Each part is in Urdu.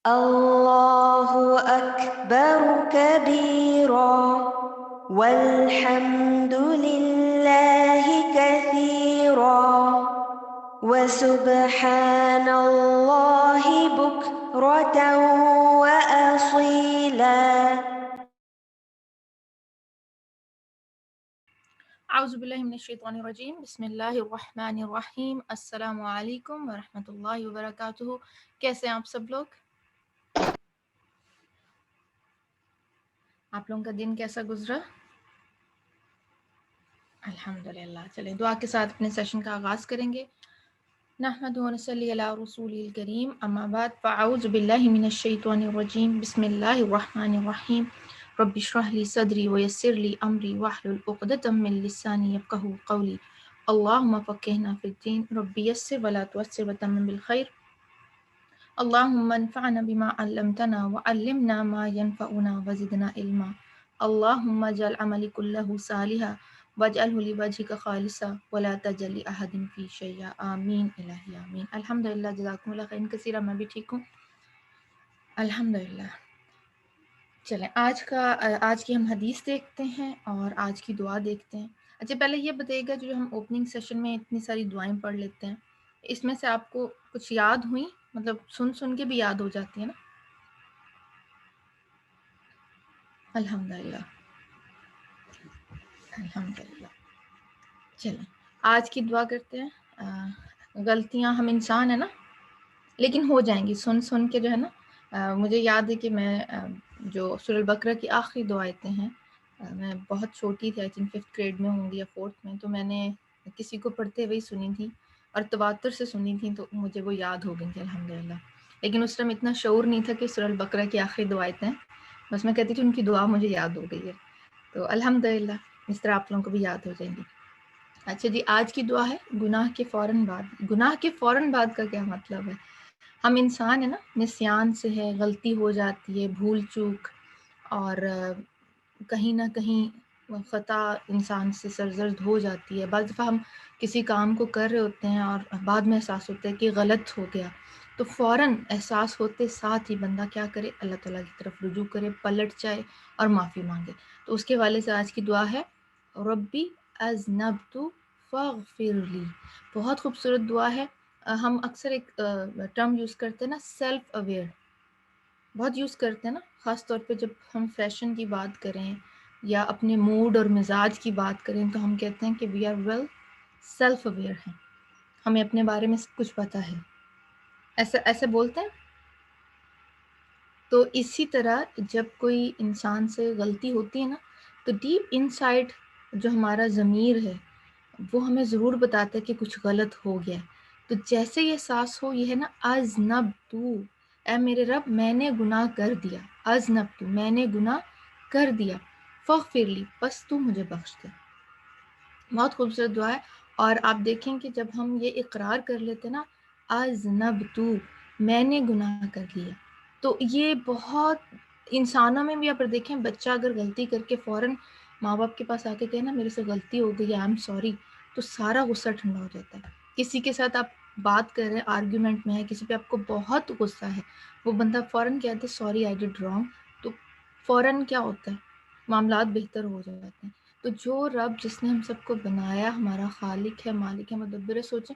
اللہ اکبر کبیرا والحمد للہ کثیرا وسبحان اللہ بکرة وأصیلا۔ اعوذ باللہ من الشیطان الرجیم، بسم اللہ الرحمن الرحیم۔ السلام علیکم ورحمۃ اللہ وبرکاتہ۔ کیسے ہیں آپ سب لوگ؟ آپ لوگوں کا دن کیسا گزرا؟ الحمدللہ۔ چلیں دعا کے ساتھ اپنے سیشن کا آغاز کریں گے۔ نحمد و نصلی علی رسول الکریم، اما بعد فاعوذ باللہ من الشیطان الرجیم، بسم اللہ الرحمن الرحیم۔ رب اشرح لی صدری ویسر لی امری واحلل عقدۃ من لسانی یفقہوا قولی۔ اللہم فقہنا فی الدین، رب یسر ولا تعسر وتمم بالخیر۔ اللہم انفعنا بما علمتنا وعلمنا ما ينفعنا وزدنا علما۔ اللہم اجعل عملی کلہ صالحا واجعلہ لوجہک خالصا ولا تجعل لأحد فی شیئا، آمین الہی آمین۔ الحمدللہ، جزاکم اللہ خیر کثیرا۔ میں بھی ٹھیک ہوں الحمدللہ۔ چلیں آج کی ہم حدیث دیکھتے ہیں اور آج کی دعا دیکھتے ہیں۔ اچھا پہلے یہ بتائیے گا، جو ہم اوپننگ سیشن میں اتنی ساری دعائیں پڑھ لیتے ہیں، اس میں سے آپ کو کچھ یاد ہوئی؟ مطلب سن کے بھی یاد ہو جاتی ہے نا؟ الحمدللہ الحمدللہ۔ چلیں آج کی دعا کرتے ہیں۔ غلطیاں ہم انسان ہیں نا، لیکن ہو جائیں گی سن کے جو ہے نا۔ مجھے یاد ہے کہ میں جو سورہ البقرہ کی آخری دو آیتیں ہیں، میں بہت چھوٹی تھی، آئی تھنک 5th گریڈ میں ہوں گی یا 4th میں، تو میں نے کسی کو پڑھتے ہوئے سنی تھی اور تواتر سے سنی تھی، تو مجھے وہ یاد ہو گئی تھی الحمدللہ۔ لیکن اس ٹائم اتنا شعور نہیں تھا کہ سورہ البقرہ کی آخری دو آیتیں، بس میں کہتی تھی ان کی دعا مجھے یاد ہو گئی ہے، تو الحمدللہ اس طرح آپ لوگوں کو بھی یاد ہو جائیں گی۔ اچھا جی، آج کی دعا ہے گناہ کے فوراً بعد۔ گناہ کے فوراً بعد کا کیا مطلب ہے؟ ہم انسان ہیں نا، نسیان سے ہے، غلطی ہو جاتی ہے، بھول چوک، اور کہیں نہ کہیں خطا انسان سے سرزد ہو جاتی ہے۔ بعض دفعہ ہم کسی کام کو کر رہے ہوتے ہیں اور بعد میں احساس ہوتا ہے کہ غلط ہو گیا، تو فوراً احساس ہوتے ساتھ ہی بندہ کیا کرے؟ اللہ تعالیٰ کی طرف رجوع کرے، پلٹ جائے اور معافی مانگے۔ تو اس کے حوالے سے آج کی دعا ہے ربی اذنبت فاغفر لی۔ بہت خوبصورت دعا ہے۔ ہم اکثر ایک ٹرم یوز کرتے ہیں نا، سیلف اویئر، بہت یوز کرتے ہیں نا، خاص طور پہ جب ہم فیشن کی بات کریں یا اپنے موڈ اور مزاج کی بات کریں، تو ہم کہتے ہیں کہ we are well self aware ہیں، ہمیں اپنے بارے میں کچھ پتہ ہے، ایسے بولتے ہیں۔ تو اسی طرح جب کوئی انسان سے غلطی ہوتی ہے نا، تو ڈیپ ان سائڈ جو ہمارا ضمیر ہے وہ ہمیں ضرور بتاتا ہے کہ کچھ غلط ہو گیا ہے۔ تو جیسے یہ احساس ہو، یہ ہے نا اذنبت، اے میرے رب میں نے گناہ کر دیا، اذنبت میں نے گناہ کر دیا، فاغفر لی پس تو مجھے بخش دے۔ بہت خوبصورت دعا ہے۔ اور آپ دیکھیں کہ جب ہم یہ اقرار کر لیتے نا، اذنبت میں نے گناہ کر لیا، تو یہ بہت انسانوں میں بھی آپ دیکھیں، بچہ اگر غلطی کر کے فوراً ماں باپ کے پاس آ کے کہے نا میرے سے غلطی ہو گئی، آئی ایم سوری، تو سارا غصہ ٹھنڈا ہو جاتا ہے۔ کسی کے ساتھ آپ بات کر رہے ہیں، آرگیومنٹ میں ہے، کسی پہ آپ کو بہت غصہ ہے، وہ بندہ فوراً کہتے سوری آئی ڈڈ رانگ، تو فوراً کیا ہوتا ہے؟ معاملات بہتر ہو جاتے ہیں۔ تو جو رب جس نے ہم سب کو بنایا، ہمارا خالق ہے، مالک ہے، مدبر ہے، سوچیں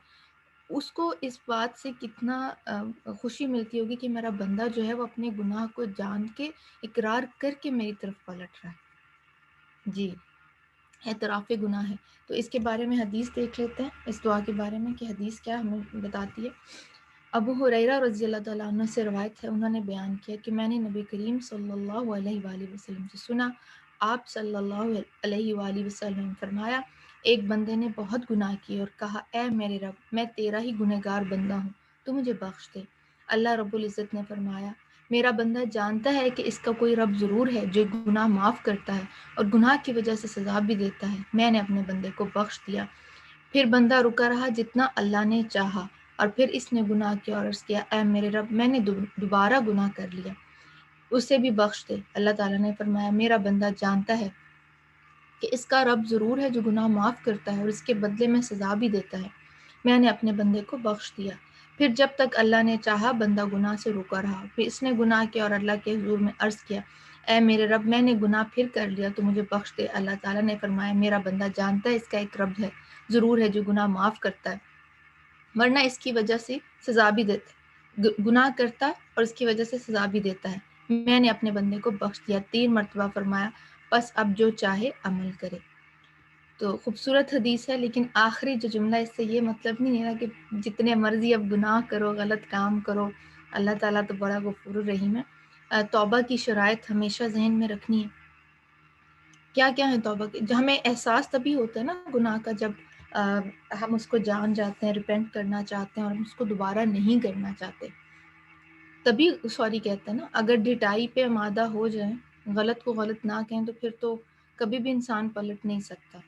اس کو اس بات سے کتنا خوشی ملتی ہوگی کہ میرا بندہ جو ہے وہ اپنے گناہ کو جان کے اقرار کر کے میری طرف پلٹ رہا ہے۔ جی، اعتراف گناہ ہے۔ تو اس کے بارے میں حدیث دیکھ لیتے ہیں، اس دعا کے بارے میں کہ حدیث کیا ہمیں بتاتی ہے۔ ابو ہریرہ رضی اللہ تعالیٰ عنہ سے روایت ہے، انہوں نے بیان کیا کہ میں نے نبی کریم صلی اللہ علیہ وآلہ وسلم سے سنا، آپ صلی اللہ علیہ وآلہ وسلم فرمایا، ایک بندے نے بہت گناہ کیے اور کہا اے میرے رب میں تیرا ہی گنہگار بندہ ہوں، تو مجھے بخش دے۔ اللہ رب العزت نے فرمایا میرا بندہ جانتا ہے کہ اس کا کوئی رب ضرور ہے جو گناہ معاف کرتا ہے اور گناہ کی وجہ سے سزا بھی دیتا ہے، میں نے اپنے بندے کو بخش دیا۔ پھر بندہ رکا رہا جتنا اللہ نے چاہا، اور پھر اس نے گناہ کیا اور عرض کیا اے میرے رب میں نے دوبارہ گناہ کر لیا، اسے بھی بخش دے۔ اللہ تعالیٰ نے فرمایا میرا بندہ جانتا ہے کہ اس کا رب ضرور ہے جو گناہ معاف کرتا ہے اور اس کے بدلے میں سزا بھی دیتا ہے، میں نے اپنے بندے کو بخش دیا۔ پھر جب تک اللہ نے چاہا بندہ گناہ سے رکا رہا، پھر اس نے گناہ کیا اور اللہ کے حضور میں عرض کیا اے میرے رب میں نے گناہ پھر کر لیا تو مجھے بخش دے۔ اللہ تعالیٰ نے فرمایا میرا بندہ جانتا ہے اس کا ایک رب ہے، ضرور ہے جو گناہ معاف کرتا ہے ورنہ اس کی وجہ سے سزا بھی دیتا ہے، گناہ کرتا اور اس کی وجہ سے سزا بھی دیتا ہے۔ میں نے اپنے بندے کو بخش دیا، 3 مرتبہ فرمایا بس اب جو چاہے عمل کرے۔ تو خوبصورت حدیث ہے، لیکن آخری جو جملہ اس سے یہ مطلب نہیں ہے کہ جتنے مرضی اب گناہ کرو، غلط کام کرو، اللہ تعالیٰ تو بڑا غفور الرحیم ہے۔ توبہ کی شرائط ہمیشہ ذہن میں رکھنی ہے۔ کیا کیا ہے توبہ کے؟ جو ہمیں احساس تبھی ہوتا ہے نا گناہ کا جب ہم اس کو جان جاتے ہیں، ریپینٹ کرنا چاہتے ہیں اور ہم اس کو دوبارہ نہیں کرنا چاہتے، تبھی سوری کہتے ہیں نا۔ اگر ڈٹائی پہ آمادہ ہو جائیں، غلط کو غلط نہ کہیں تو پھر تو کبھی بھی انسان پلٹ نہیں سکتا،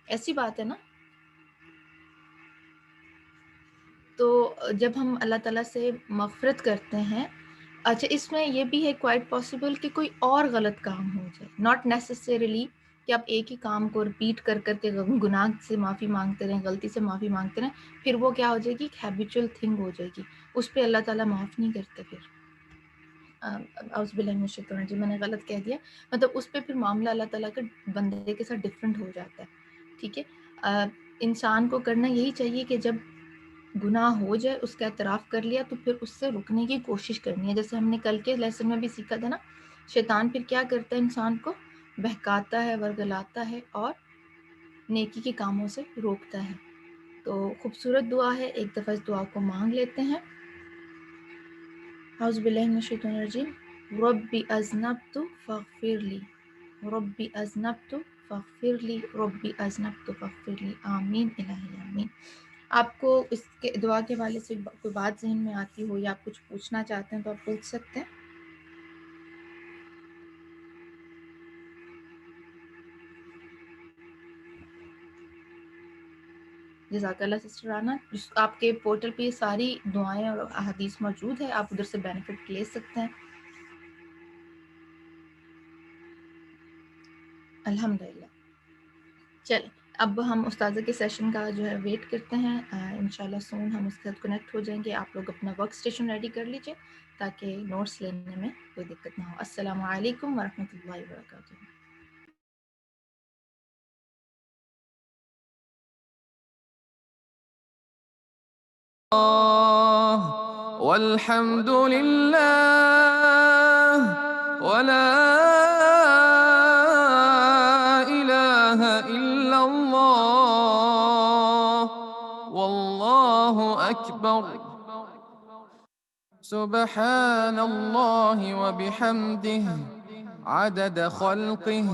ایسی بات ہے نا۔ تو جب ہم اللہ تعالیٰ سے مغفرت کرتے ہیں، اچھا اس میں یہ بھی ہے کوائٹ پاسبل کہ کوئی اور غلط کام ہو جائے، ناٹ نیسسریلی کہ آپ ایک ہی کام کو رپیٹ کر کر کے گناہ سے معافی مانگتے رہیں، غلطی سے معافی مانگتے رہیں، پھر وہ کیا ہو جائے گی، ایک ہیبیچول تھنگ ہو جائے گی، اس پہ اللہ تعالیٰ معاف نہیں کرتے۔ پھر اعوذ باللہ من الشیطان الرجیم، میں نے غلط کہہ دیا، مطلب اس پہ پھر معاملہ اللہ تعالیٰ کا بندے کے ساتھ ڈفرینٹ ہو جاتا ہے، ٹھیک ہے۔ انسان کو کرنا یہی چاہیے کہ جب گناہ ہو جائے اس کا اعتراف کر لیا تو پھر اس سے رکنے کی کوشش کرنی ہے، جیسے ہم نے کل کے لیسن میں بھی سیکھا تھا نا، شیطان پھر کیا کرتا ہے، انسان کو بہکاتا ہے، ورگلاتا ہے اور نیکی کے کاموں سے روکتا ہے۔ تو خوبصورت دعا ہے، ایک دفعہ اس دعا کو مانگ لیتے ہیں۔ اعوذ باللہ من الشیطان الرجیم، ربی اذنبت فاغفر لی، ربی اذنبت فاغفر لی، ربی اذنبت فاغفر لی، آمین الہی آمین۔ آپ کو اس کے دعا کے حوالے سے کوئی بات ذہن میں آتی ہو یا آپ کچھ پوچھنا چاہتے ہیں تو آپ پوچھ سکتے ہیں۔ جزاک اللہ سسٹر رانا، آپ کے پورٹل پہ یہ ساری دعائیں اور احادیث موجود ہے، آپ ادھر سے بینیفٹ لے سکتے ہیں۔ الحمدللہ۔ چل اب ہم استاذہ کے سیشن کا جو ہے ویٹ کرتے ہیں، انشاءاللہ سون ہم اس کے ساتھ کنیکٹ ہو جائیں گے۔ آپ لوگ اپنا ورک اسٹیشن ریڈی کر لیجئے تاکہ نوٹس لینے میں کوئی دقت نہ ہو۔ السلام علیکم ورحمۃ اللہ وبرکاتہ۔ والحمد لله ولا إله إلا الله والله أكبر سبحان الله وبحمده عدد خلقه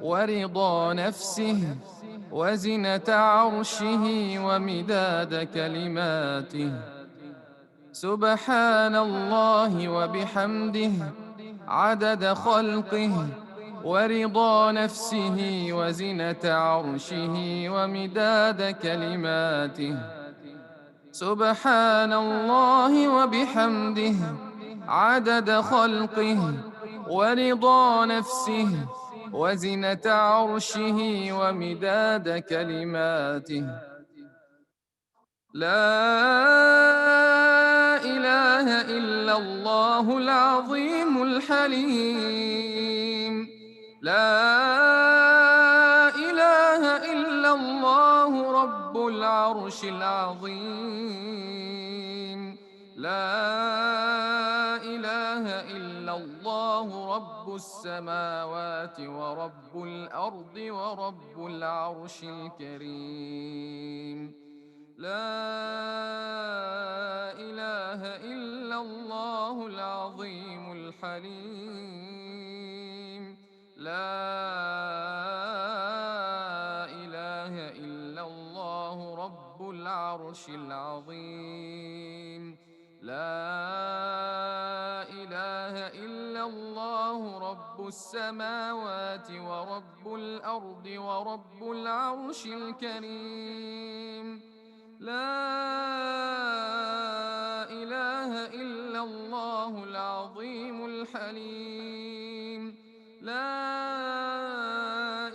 ورضا نفسه وزنة عرشه ومداد كلماته سبحان الله وبحمده عدد خلقه ورضا نفسه وزنة عرشه ومداد كلماته سبحان الله وبحمده عدد خلقه ورضا نفسه وزنة عرشه ومداد كلماته لا إله إلا الله العظيم الحليم لا إله إلا الله رب العرش العظيم لا إله إلا الله رب السماوات ورب الأرض ورب العرش الكريم لا إله إلا الله العظيم الحليم لا إله إلا الله رب العرش العظيم لا إله إلا الله رب السماوات ورب الأرض ورب العرش الكريم لا إله إلا الله العظيم الحليم لا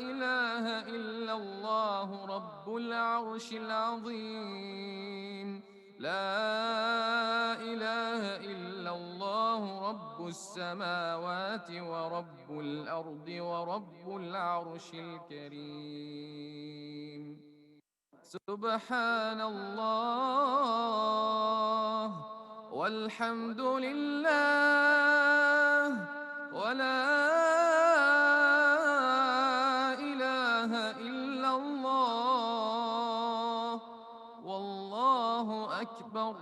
إله إلا الله رب العرش العظيم لا إله إلا الله رب السماوات ورب الأرض ورب العرش الكريم. سبحان الله والحمد لله ولا إله إلا الله والله أكبر.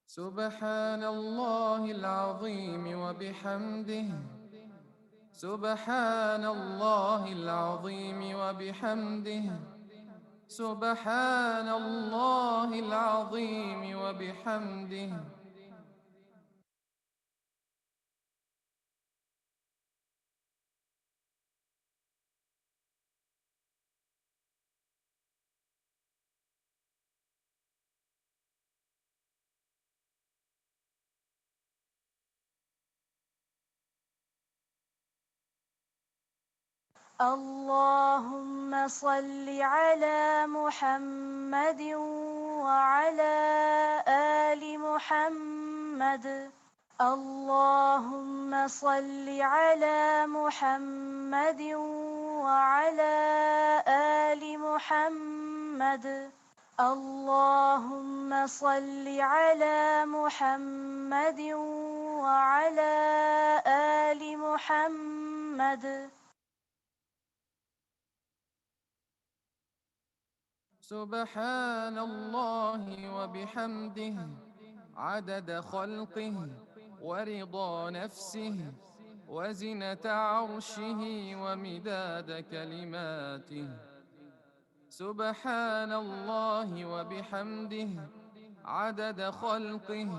سبحان الله العظيم وبحمده. سبحان الله العظيم وبحمده. سبحان الله العظيم وبحمده. اللهم صل على محمد وعلى آل محمد. اللهم صل على محمد وعلى آل محمد. اللهم صل على محمد وعلى آل محمد. سبحان الله وبحمده عدد خلقه ورضا نفسه وزنة عرشه ومداد كلماته. سبحان الله وبحمده عدد خلقه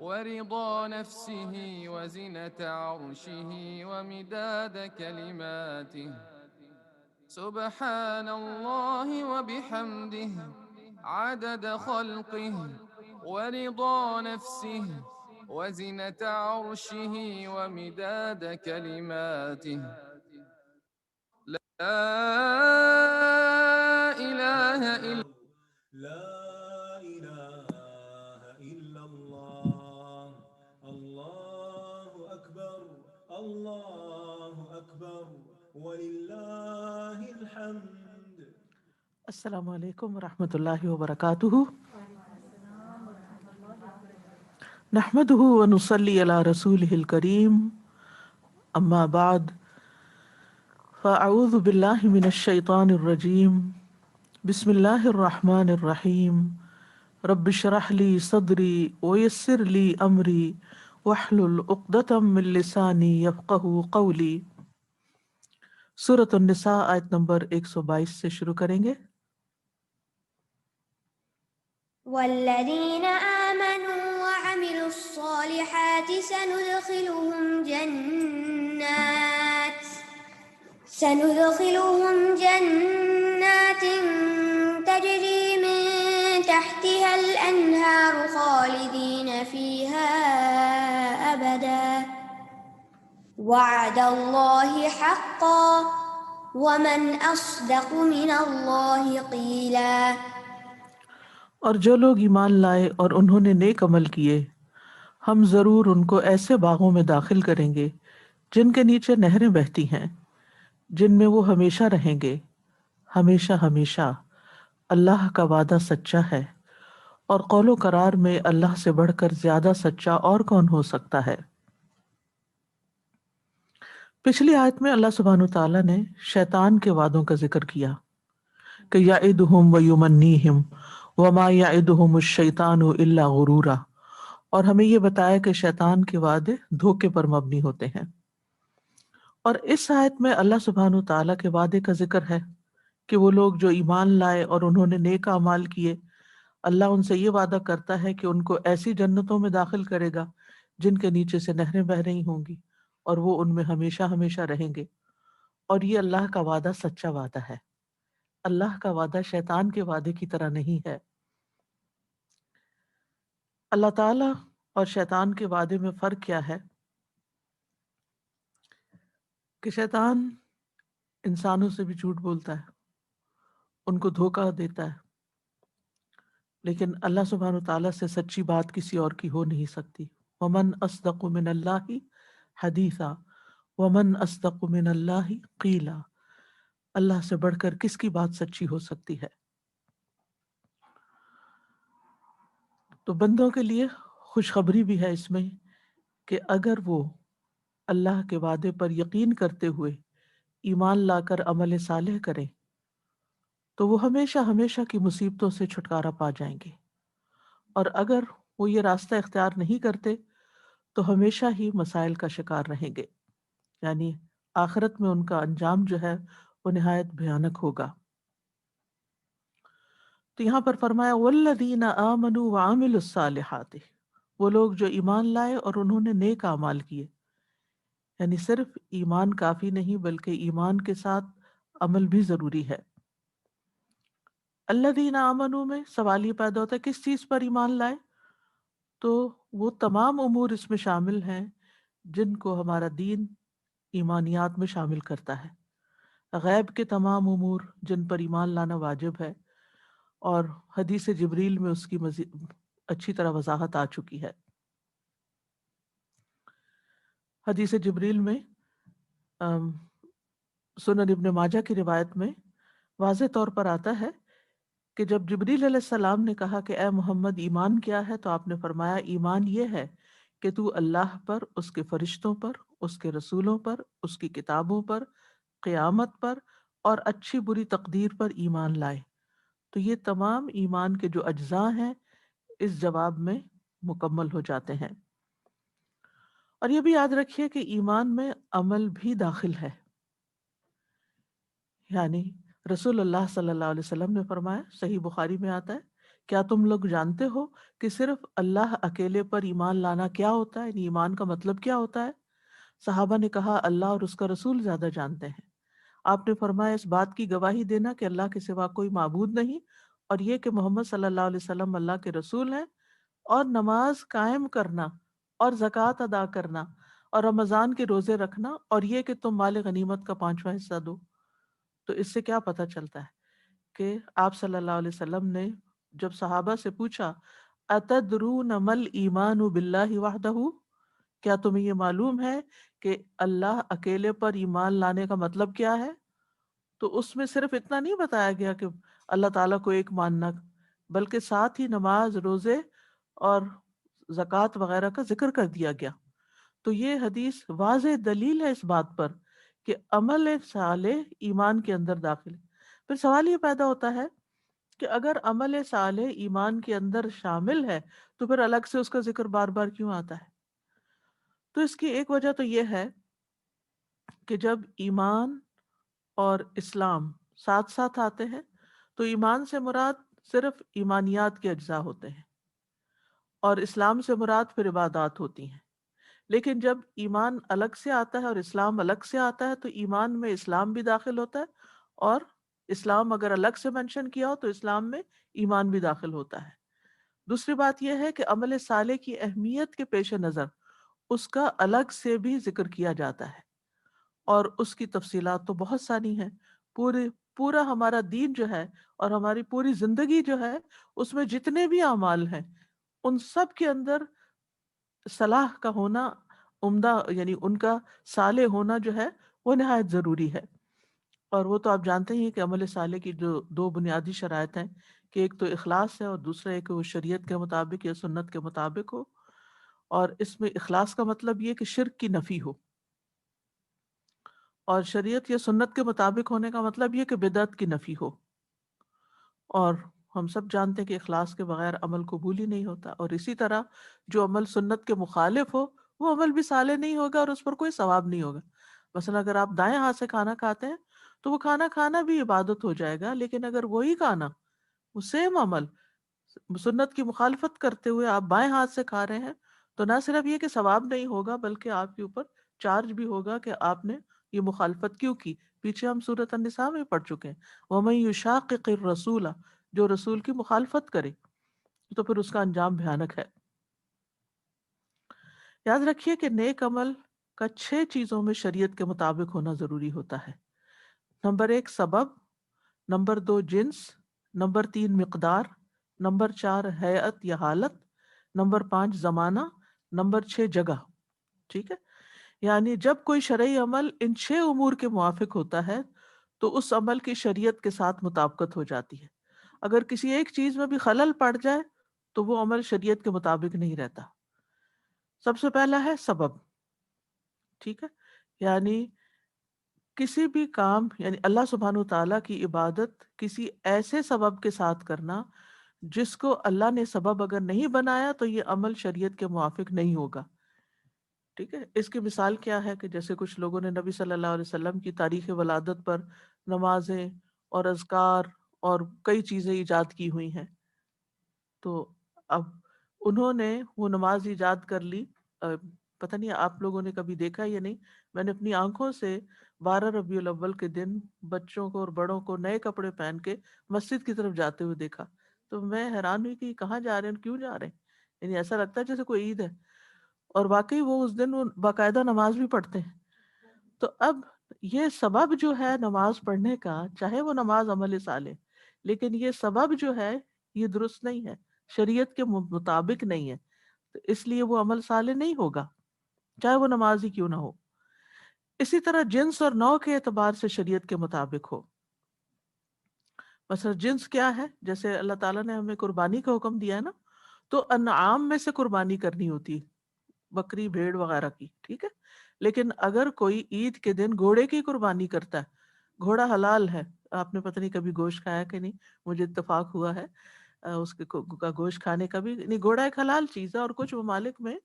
ورضا نفسه وزنة عرشه ومداد كلماته. سبحان الله وبحمده عدد خلقه ورضا نفسه وزنة عرشه ومداد كلماته. لا إله إلا لا إله إلا الله. الله أكبر الله أكبر ولله الحمد. السلام علیکم ورحمۃ اللہ وبرکاتہ. نحمده ونصلي على رسوله الكريم. اما بعد فاعوذ باللہ من الشیطان الرجیم. بسم اللہ الرحمن الرحیم. رب اشرح لي صدری ويسر لي امری واحلل عقدۃ من لسانی یفقهوا قولی. سورۃ النساء آیت نمبر 122 سے شروع کریں گے. والذين آمنوا وعملوا الصالحات سندخلهم جنات تجري من تحتها الأنهار خالدين فيها أبدا وعد الله حقا ومن أصدق من الله قيلا. اور جو لوگ ایمان لائے اور انہوں نے نیک عمل کیے، ہم ضرور ان کو ایسے باغوں میں داخل کریں گے جن کے نیچے نہریں بہتی ہیں، جن میں وہ ہمیشہ رہیں گے، ہمیشہ ہمیشہ. اللہ کا وعدہ سچا ہے، اور قول و قرار میں اللہ سے بڑھ کر زیادہ سچا اور کون ہو سکتا ہے. پچھلی آیت میں اللہ سبحانہ تعالیٰ نے شیطان کے وعدوں کا ذکر کیا کہ یعدہم ویمنیہم وما یعدہم الشیطان الا غرورا، اور ہمیں یہ بتایا کہ شیطان کے وعدے دھوکے پر مبنی ہوتے ہیں. اور اس آیت میں اللہ سبحانہ تعالیٰ کے وعدے کا ذکر ہے کہ وہ لوگ جو ایمان لائے اور انہوں نے نیک اعمال کیے، اللہ ان سے یہ وعدہ کرتا ہے کہ ان کو ایسی جنتوں میں داخل کرے گا جن کے نیچے سے نہریں بہہ رہی ہوں گی، اور وہ ان میں ہمیشہ ہمیشہ رہیں گے. اور یہ اللہ کا وعدہ سچا وعدہ ہے. اللہ کا وعدہ شیطان کے وعدے کی طرح نہیں ہے. اللہ تعالیٰ اور شیطان کے وعدے میں فرق کیا ہے کہ شیطان انسانوں سے بھی جھوٹ بولتا ہے، ان کو دھوکہ دیتا ہے، لیکن اللہ سبحانہ تعالیٰ سے سچی بات کسی اور کی ہو نہیں سکتی. ومن اصدق من اللہ حدیثا ومن اصدق من اللہ قیلا. اللہ سے بڑھ کر کس کی بات سچی ہو سکتی ہے؟ تو بندوں کے لیے خوشخبری بھی ہے اس میں کہ اگر وہ اللہ کے وعدے پر یقین کرتے ہوئے ایمان لا کر عمل صالح کریں تو وہ ہمیشہ ہمیشہ کی مصیبتوں سے چھٹکارا پا جائیں گے، اور اگر وہ یہ راستہ اختیار نہیں کرتے تو ہمیشہ ہی مسائل کا شکار رہیں گے، یعنی آخرت میں ان کا انجام جو ہے وہ نہایت بھیانک ہوگا. تو یہاں پر فرمایا والذین آمنوا وعملوا الصالحات، وہ لوگ جو ایمان لائے اور انہوں نے نیک اعمال کیے. یعنی صرف ایمان کافی نہیں بلکہ ایمان کے ساتھ عمل بھی ضروری ہے. الذین آمنوا میں سوال یہ پیدا ہوتا ہے کس چیز پر ایمان لائے؟ تو وہ تمام امور اس میں شامل ہیں جن کو ہمارا دین ایمانیات میں شامل کرتا ہے. غیب کے تمام امور جن پر ایمان لانا واجب ہے، اور حدیث جبریل میں اس کی مزید اچھی طرح وضاحت آ چکی ہے. حدیث جبریل میں سنن ابن ماجہ کی روایت میں واضح طور پر آتا ہے کہ جب جبریل علیہ السلام نے کہا کہ اے محمد ایمان کیا ہے، تو آپ نے فرمایا ایمان یہ ہے کہ تو اللہ پر، اس کے فرشتوں پر، اس کے رسولوں پر، اس کی کتابوں پر، قیامت پر اور اچھی بری تقدیر پر ایمان لائے. تو یہ تمام ایمان کے جو اجزاء ہیں اس جواب میں مکمل ہو جاتے ہیں. اور یہ بھی یاد رکھیے کہ ایمان میں عمل بھی داخل ہے. یعنی رسول اللہ صلی اللہ علیہ وسلم نے فرمایا، صحیح بخاری میں آتا ہے، کیا تم لوگ جانتے ہو کہ صرف اللہ اکیلے پر ایمان لانا کیا ہوتا ہے؟ یعنی ایمان کا مطلب کیا ہوتا ہے؟ صحابہ نے کہا اللہ اور اس کا رسول زیادہ جانتے ہیں. آپ نے فرمایا اس بات کی گواہی دینا کہ اللہ کے سوا کوئی معبود نہیں، اور یہ کہ محمد صلی اللہ علیہ وسلم اللہ کے رسول ہیں، اور نماز قائم کرنا اور زکوٰۃ ادا کرنا اور رمضان کے روزے رکھنا، اور یہ کہ تم مال غنیمت کا 5واں حصہ دو. تو اس سے کیا پتہ چلتا ہے کہ آپ صلی اللہ علیہ وسلم نے جب صحابہ سے پوچھا اتدرون مل ایمان باللہ وحدہ، کیا تمہیں یہ معلوم ہے کہ اللہ اکیلے پر ایمان لانے کا مطلب کیا ہے؟ تو اس میں صرف اتنا نہیں بتایا گیا کہ اللہ تعالیٰ کو ایک ماننا، بلکہ ساتھ ہی نماز، روزے اور زکوٰۃ وغیرہ کا ذکر کر دیا گیا. تو یہ حدیث واضح دلیل ہے اس بات پر کہ عمل صالح ایمان کے اندر داخل ہے. پھر سوال یہ پیدا ہوتا ہے کہ اگر عمل صالح ایمان کے اندر شامل ہے تو پھر الگ سے اس کا ذکر بار بار کیوں آتا ہے؟ تو اس کی ایک وجہ تو یہ ہے کہ جب ایمان اور اسلام ساتھ ساتھ آتے ہیں تو ایمان سے مراد صرف ایمانیات کے اجزاء ہوتے ہیں، اور اسلام سے مراد پھر عبادات ہوتی ہیں. لیکن جب ایمان الگ سے آتا ہے اور اسلام الگ سے آتا ہے تو ایمان میں اسلام بھی داخل ہوتا ہے، اور اسلام اگر الگ سے منشن کیا ہو تو اسلام میں ایمان بھی داخل ہوتا ہے. دوسری بات یہ ہے کہ عمل صالح کی اہمیت کے پیش نظر اس کا الگ سے بھی ذکر کیا جاتا ہے، اور اس کی تفصیلات تو بہت ساری ہیں. پورا ہمارا دین جو ہے اور ہماری پوری زندگی جو ہے اس میں جتنے بھی اعمال ہیں ان سب کے اندر صلاح کا ہونا عمدہ، یعنی ان کا صالح ہونا جو ہے وہ نہایت ضروری ہے. اور وہ تو آپ جانتے ہی ہیں کہ عمل صالح کی جو 2 بنیادی شرائط ہیں کہ ایک تو اخلاص ہے اور دوسرا ہے کہ وہ شریعت کے مطابق یا سنت کے مطابق ہو. اور اس میں اخلاص کا مطلب یہ کہ شرک کی نفی ہو، اور شریعت یا سنت کے مطابق ہونے کا مطلب یہ کہ بدعت کی نفی ہو. اور ہم سب جانتے ہیں کہ اخلاص کے بغیر عمل قبول ہی نہیں ہوتا. اور اسی طرح جو عمل سنت کے مخالف ہو وہ عمل بھی صالح نہیں ہوگا اور اس پر کوئی ثواب نہیں ہوگا. مثلا اگر آپ دائیں ہاتھ سے کھانا کھاتے ہیں تو وہ کھانا کھانا بھی عبادت ہو جائے گا، لیکن اگر وہی کھانا، وہ سیم عمل سنت کی مخالفت کرتے ہوئے آپ بائیں ہاتھ سے کھا رہے ہیں تو نہ صرف یہ کہ ثواب نہیں ہوگا بلکہ آپ کے اوپر چارج بھی ہوگا کہ آپ نے یہ مخالفت کیوں کی. پیچھے ہم سورۃ النساء میں پڑھ چکے ہیں وَمَن يُشَاقِقِ الرَّسُولَ، جو رسول کی مخالفت کرے تو پھر اس کا انجام بھیانک ہے. یاد رکھیے کہ نیک عمل کا 6 چیزوں میں شریعت کے مطابق ہونا ضروری ہوتا ہے. نمبر 1 سبب، نمبر 2 جنس، نمبر 3 مقدار، نمبر 4 ہیئت یا حالت، نمبر 5 زمانہ، نمبر 6 جگہ. ٹھیک ہے، یعنی جب کوئی شرعی عمل ان 6 امور کے موافق ہوتا ہے تو اس عمل کی شریعت کے ساتھ مطابقت ہو جاتی ہے. اگر کسی ایک چیز میں بھی خلل پڑ جائے تو وہ عمل شریعت کے مطابق نہیں رہتا. سب سے پہلا ہے سبب. ٹھیک ہے، یعنی کسی بھی کام، یعنی اللہ سبحانہ وتعالیٰ کی عبادت کسی ایسے سبب کے ساتھ کرنا جس کو اللہ نے سبب اگر نہیں بنایا تو یہ عمل شریعت کے موافق نہیں ہوگا. ٹھیک ہے، اس کی مثال کیا ہے کہ جیسے کچھ لوگوں نے نبی صلی اللہ علیہ وسلم کی تاریخ ولادت پر نمازیں اور اذکار اور کئی چیزیں ایجاد کی ہوئی ہیں. تو اب انہوں نے وہ نماز ایجاد کر لی. پتہ نہیں آپ لوگوں نے کبھی دیکھا یا نہیں، میں نے اپنی آنکھوں سے 12 ربیع الاول کے دن بچوں کو اور بڑوں کو نئے کپڑے پہن کے مسجد کی طرف جاتے ہوئے دیکھا. تو میں حیران ہوئی کہ یہ کہاں جا رہے ہیں، کیوں جا رہے ہیں، یعنی ایسا لگتا ہے جیسے کوئی عید ہے. اور واقعی وہ اس دن وہ باقاعدہ نماز بھی پڑھتے ہیں. تو اب یہ سبب جو ہے نماز پڑھنے کا، چاہے وہ نماز عمل صالح، لیکن یہ سبب جو ہے یہ درست نہیں ہے، شریعت کے مطابق نہیں ہے، تو اس لیے وہ عمل صالح نہیں ہوگا چاہے وہ نماز ہی کیوں نہ ہو. اسی طرح جنس اور نوع کے اعتبار سے شریعت کے مطابق ہو. مثلا جنس کیا ہے، جیسے اللہ تعالیٰ نے ہمیں قربانی کا حکم دیا ہے نا، تو انعام میں سے قربانی کرنی ہوتی، بکری بھیڑ وغیرہ کی. ٹھیک ہے، لیکن اگر کوئی عید کے دن گھوڑے کی قربانی کرتا ہے، گھوڑا حلال ہے، آپ نے پتہ نہیں کبھی گوشت کھایا کہ نہیں، مجھے اتفاق ہوا ہے اس کے کا گوشت کھانے کا بھی نہیں. گھوڑا ایک حلال چیز ہے، اور کچھ ممالک میں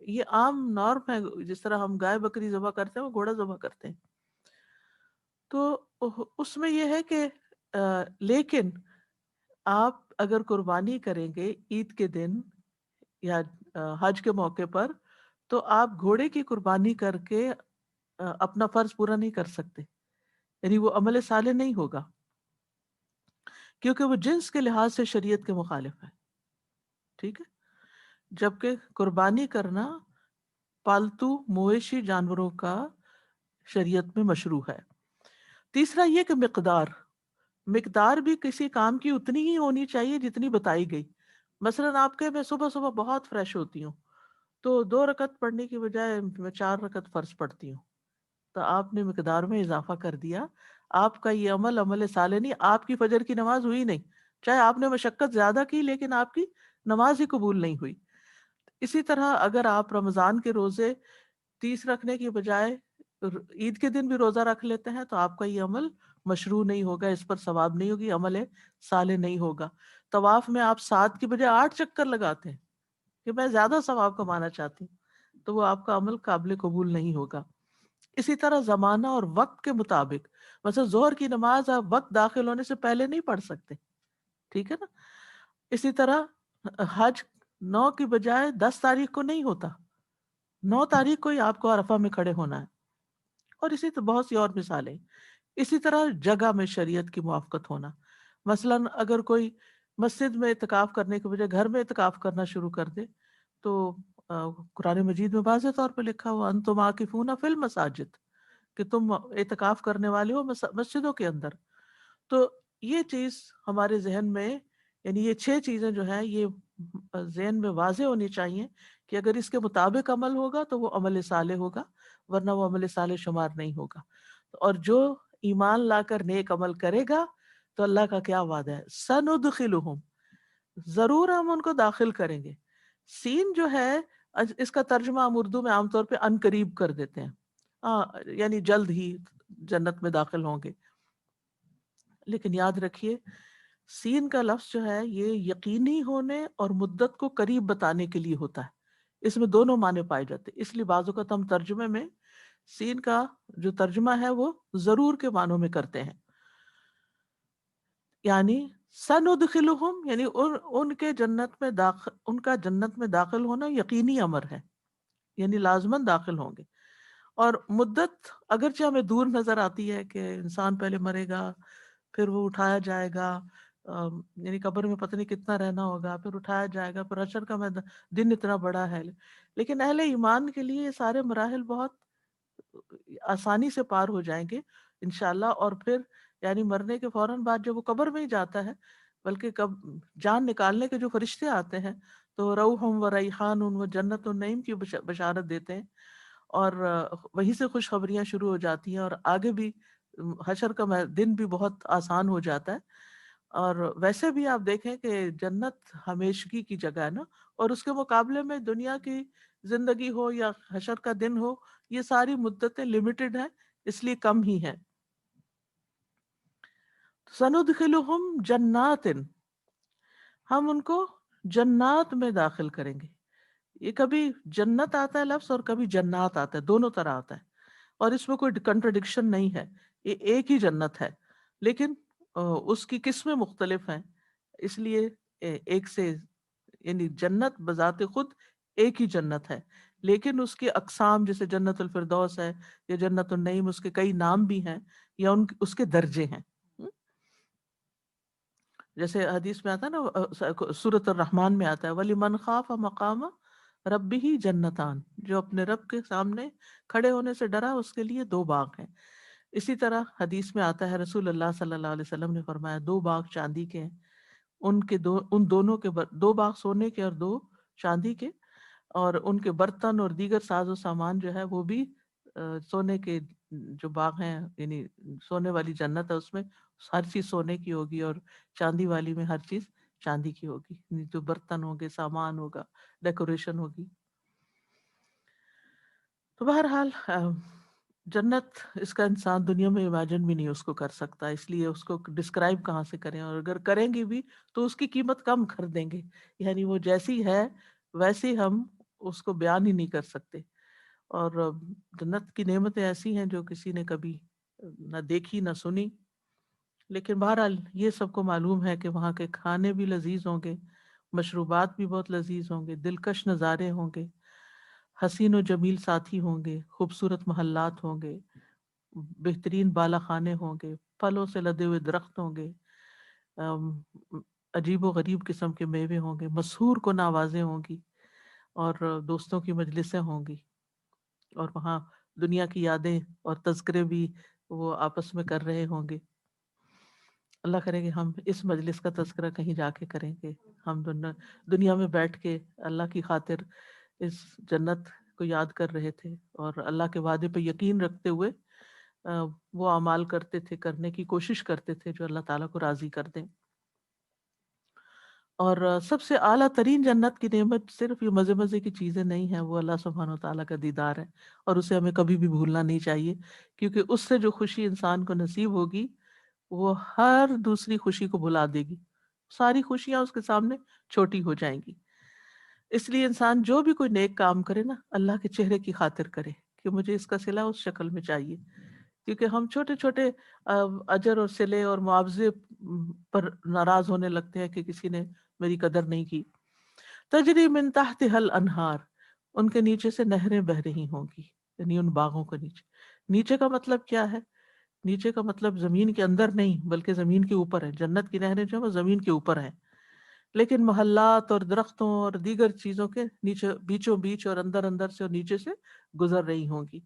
یہ عام نارم ہے، جس طرح ہم گائے بکری ذبح کرتے ہیں وہ گھوڑا ذبح کرتے ہیں. تو اس میں یہ ہے کہ لیکن آپ اگر قربانی کریں گے عید کے دن یا حج کے موقع پر، تو آپ گھوڑے کی قربانی کر کے اپنا فرض پورا نہیں کر سکتے، یعنی وہ عمل صالح نہیں ہوگا، کیونکہ وہ جنس کے لحاظ سے شریعت کے مخالف ہے. ٹھیک ہے، جبکہ قربانی کرنا پالتو مویشی جانوروں کا شریعت میں مشروع ہے. تیسرا یہ کہ مقدار بھی کسی کام کی اتنی ہی ہونی چاہیے جتنی بتائی گئی. مثلا آپ کے میں صبح صبح بہت فریش ہوتی ہوں تو 2 رکعت پڑھنے کی بجائے میں 4 رکعت فرض پڑھتی ہوں، تو آپ نے مقدار میں اضافہ کر دیا. آپ کا یہ عمل صالح نہیں، آپ کی فجر کی نماز ہوئی نہیں، چاہے آپ نے مشقت زیادہ کی لیکن آپ کی نماز ہی قبول نہیں ہوئی. اسی طرح اگر آپ رمضان کے روزے 30 رکھنے کی بجائے عید کے دن بھی روزہ رکھ لیتے ہیں تو آپ کا یہ عمل مشروع نہیں ہوگا، اس پر ثواب نہیں ہوگی، عمل صالح نہیں ہوگا. طواف میں آپ 7 کی بجائے 8 چکر لگاتے ہیں کہ میں زیادہ ثواب کمانا چاہتی ہوں، تو وہ آپ کا عمل قابل قبول نہیں ہوگا. اسی طرح زمانہ اور وقت کے مطابق، مثلا ظہر کی نماز آپ وقت داخل ہونے سے پہلے نہیں پڑھ سکتے. ٹھیک ہے نا. اسی طرح حج 9 کی بجائے 10 تاریخ کو نہیں ہوتا، 9 تاریخ کو ہی آپ کو عرفہ میں کھڑے ہونا ہے. اور اسی طرح بہت سی اور مثالیں. اسی طرح جگہ میں شریعت کی موافقت ہونا. مثلا اگر کوئی مسجد میں اعتکاف کرنے کے بجائے گھر میں اعتکاف کرنا شروع کر دے تو قرآن مجید میں واضح طور پہ لکھا ہوا انتم عاکفون فی المساجد، کہ تم اعتکاف کرنے والے ہو مسجدوں کے اندر. تو یہ چیز ہمارے ذہن میں، یعنی یہ 6 چیزیں جو ہیں یہ ذہن میں واضح ہونی چاہیے کہ اگر اس کے مطابق عمل ہوگا تو وہ عمل صالح ہوگا، ورنہ وہ عمل صالح شمار نہیں ہوگا. اور جو ایمان لا کر نیک عمل کرے گا تو اللہ کا کیا وعدہ ہے، سندخلہم، ضرور ہم ان کو داخل کریں گے. سین جو ہے اس کا ترجمہ ہم اردو میں عام طور پہ ان قریب کر دیتے ہیں، یعنی جلد ہی جنت میں داخل ہوں گے. لیکن یاد رکھیے سین کا لفظ جو ہے یہ یقینی ہونے اور مدت کو قریب بتانے کے لیے ہوتا ہے، اس میں دونوں معنی پائے جاتے ہیں. اس لیے بعض اوقات ہم ترجمے میں سین کا جو ترجمہ ہے وہ ضرور کے معنوں میں کرتے ہیں، یعنی سندخلہم، یعنی ان کے ان کا جنت میں داخل ہونا یقینی امر ہے، یعنی لازماً داخل ہوں گے. اور مدت اگرچہ ہمیں دور نظر آتی ہے کہ انسان پہلے مرے گا پھر وہ اٹھایا جائے گا، یعنی قبر میں پتہ نہیں کتنا رہنا ہوگا، پھر اٹھایا جائے گا، پھر حشر کا دن اتنا بڑا ہے، لیکن اہل ایمان کے لیے یہ سارے مراحل بہت آسانی سے پار ہو جائیں گے انشاءاللہ. اور پھر یعنی مرنے کے فوراً بعد جب وہ قبر میں ہی جاتا ہے بلکہ کب جان نکالنے کے جو فرشتے آتے ہیں تو روح و ریحان و جنت النعیم کی بشارت دیتے ہیں، اور وہیں سے خوشخبریاں شروع ہو جاتی ہیں، اور آگے بھی حشر کا دن بھی بہت آسان ہو جاتا ہے۔ اور ویسے بھی آپ دیکھیں کہ جنت ہمیشگی کی جگہ ہے نا، اور اس کے مقابلے میں دنیا کی زندگی ہو یا حشر کا دن ہو، یہ ساری مدتیں لمیٹڈ ہیں، اس لیے کم ہی ہیں۔ سندخلہم جنات، ہم ان کو جنات میں داخل کریں گے۔ یہ کبھی جنت آتا ہے لفظ اور کبھی جنات آتا ہے، دونوں طرح آتا ہے، اور اس میں کوئی کنٹرڈکشن نہیں ہے، یہ ایک ہی جنت ہے، لیکن اس کی قسمیں مختلف ہیں، اس لیے ایک سے، یعنی جنت بذات خود ایک ہی جنت ہے، لیکن اس کے اقسام جیسے جنت الفردوس ہے یا جنت النعیم، اس کے کئی نام بھی ہیں یا اس کے درجے ہیں۔ جیسے حدیث میں آتا ہے نا، سورۃ الرحمن میں آتا ہے وَلِمَنْ خَافَ مَقَامَ رَبِّهِ جنتان، جو اپنے رب کے سامنے کھڑے ہونے سے ڈرا، اس کے لیے 2 باغ ہیں۔ اسی طرح حدیث میں آتا ہے رسول اللہ صلی اللہ علیہ وسلم نے فرمایا 2 باغ چاندی کے ہیں، ان دونوں کے 2 باغ سونے کے اور 2 چاندی کے، اور ان کے برتن اور دیگر ساز و سامان جو ہے وہ بھی سونے کے جو باغ ہیں، یعنی سونے والی جنت ہے، اس میں ہر چیز سونے کی ہوگی، اور چاندی والی میں ہر چیز چاندی کی ہوگی، یعنی جو برتن ہوں گے، سامان ہوگا، ڈیکوریشن ہوگی۔ تو بہرحال جنت، اس کا انسان دنیا میں امیجن بھی نہیں اس کو کر سکتا، اس لیے اس کو ڈسکرائب کہاں سے کریں، اور اگر کریں گے بھی تو اس کی قیمت کم کر دیں گے، یعنی وہ جیسی ہے ویسی ہم اس کو بیان ہی نہیں کر سکتے۔ اور جنت کی نعمتیں ایسی ہیں جو کسی نے کبھی نہ دیکھی نہ سنی، لیکن بہرحال یہ سب کو معلوم ہے کہ وہاں کے کھانے بھی لذیذ ہوں گے، مشروبات بھی بہت لذیذ ہوں گے، دلکش نظارے ہوں گے، حسین و جمیل ساتھی ہوں گے، خوبصورت محلات ہوں گے، بہترین بالا خانے ہوں گے، پھلوں سے لدے ہوئے درخت ہوں گے، عجیب و غریب قسم کے میوے ہوں گے، مسحور کن آوازیں ہوں گی، اور دوستوں کی مجلسیں ہوں گی، اور وہاں دنیا کی یادیں اور تذکرے بھی وہ آپس میں کر رہے ہوں گے۔ اللہ کرے کہ ہم اس مجلس کا تذکرہ کہیں جا کے کریں گے، ہم دنیا میں بیٹھ کے اللہ کی خاطر اس جنت کو یاد کر رہے تھے، اور اللہ کے وعدے پہ یقین رکھتے ہوئے وہ اعمال کرتے تھے، کرنے کی کوشش کرتے تھے جو اللہ تعالیٰ کو راضی کر دیں۔ اور سب سے اعلیٰ ترین جنت کی نعمت صرف یہ مزے مزے کی چیزیں نہیں ہیں، وہ اللہ سبحانہ و تعالیٰ کا دیدار ہے، اور اسے ہمیں کبھی بھی بھولنا نہیں چاہیے، کیونکہ اس سے جو خوشی انسان کو نصیب ہوگی وہ ہر دوسری خوشی کو بھلا دے گی، ساری خوشیاں اس کے سامنے چھوٹی ہو جائیں گی۔ اس لیے انسان جو بھی کوئی نیک کام کرے نا، اللہ کے چہرے کی خاطر کرے کہ مجھے اس کا صلہ اس شکل میں چاہیے، کیونکہ ہم چھوٹے چھوٹے اجر اور صلے اور معاوضے پر ناراض ہونے لگتے ہیں کہ کسی نے میری قدر نہیں کی۔ تجری من تحتها الانہار، ان کے نیچے سے نہریں بہ رہی ہوں گی، یعنی ان باغوں کے نیچے۔ نیچے کا مطلب کیا ہے؟ نیچے کا مطلب زمین کے اندر نہیں بلکہ زمین کے اوپر ہے، جنت کی نہریں جو ہیں وہ زمین کے اوپر ہیں، لیکن محلات اور درختوں اور دیگر چیزوں کے نیچے بیچوں بیچ اور اندر اندر سے اور نیچے سے گزر رہی ہوں گی۔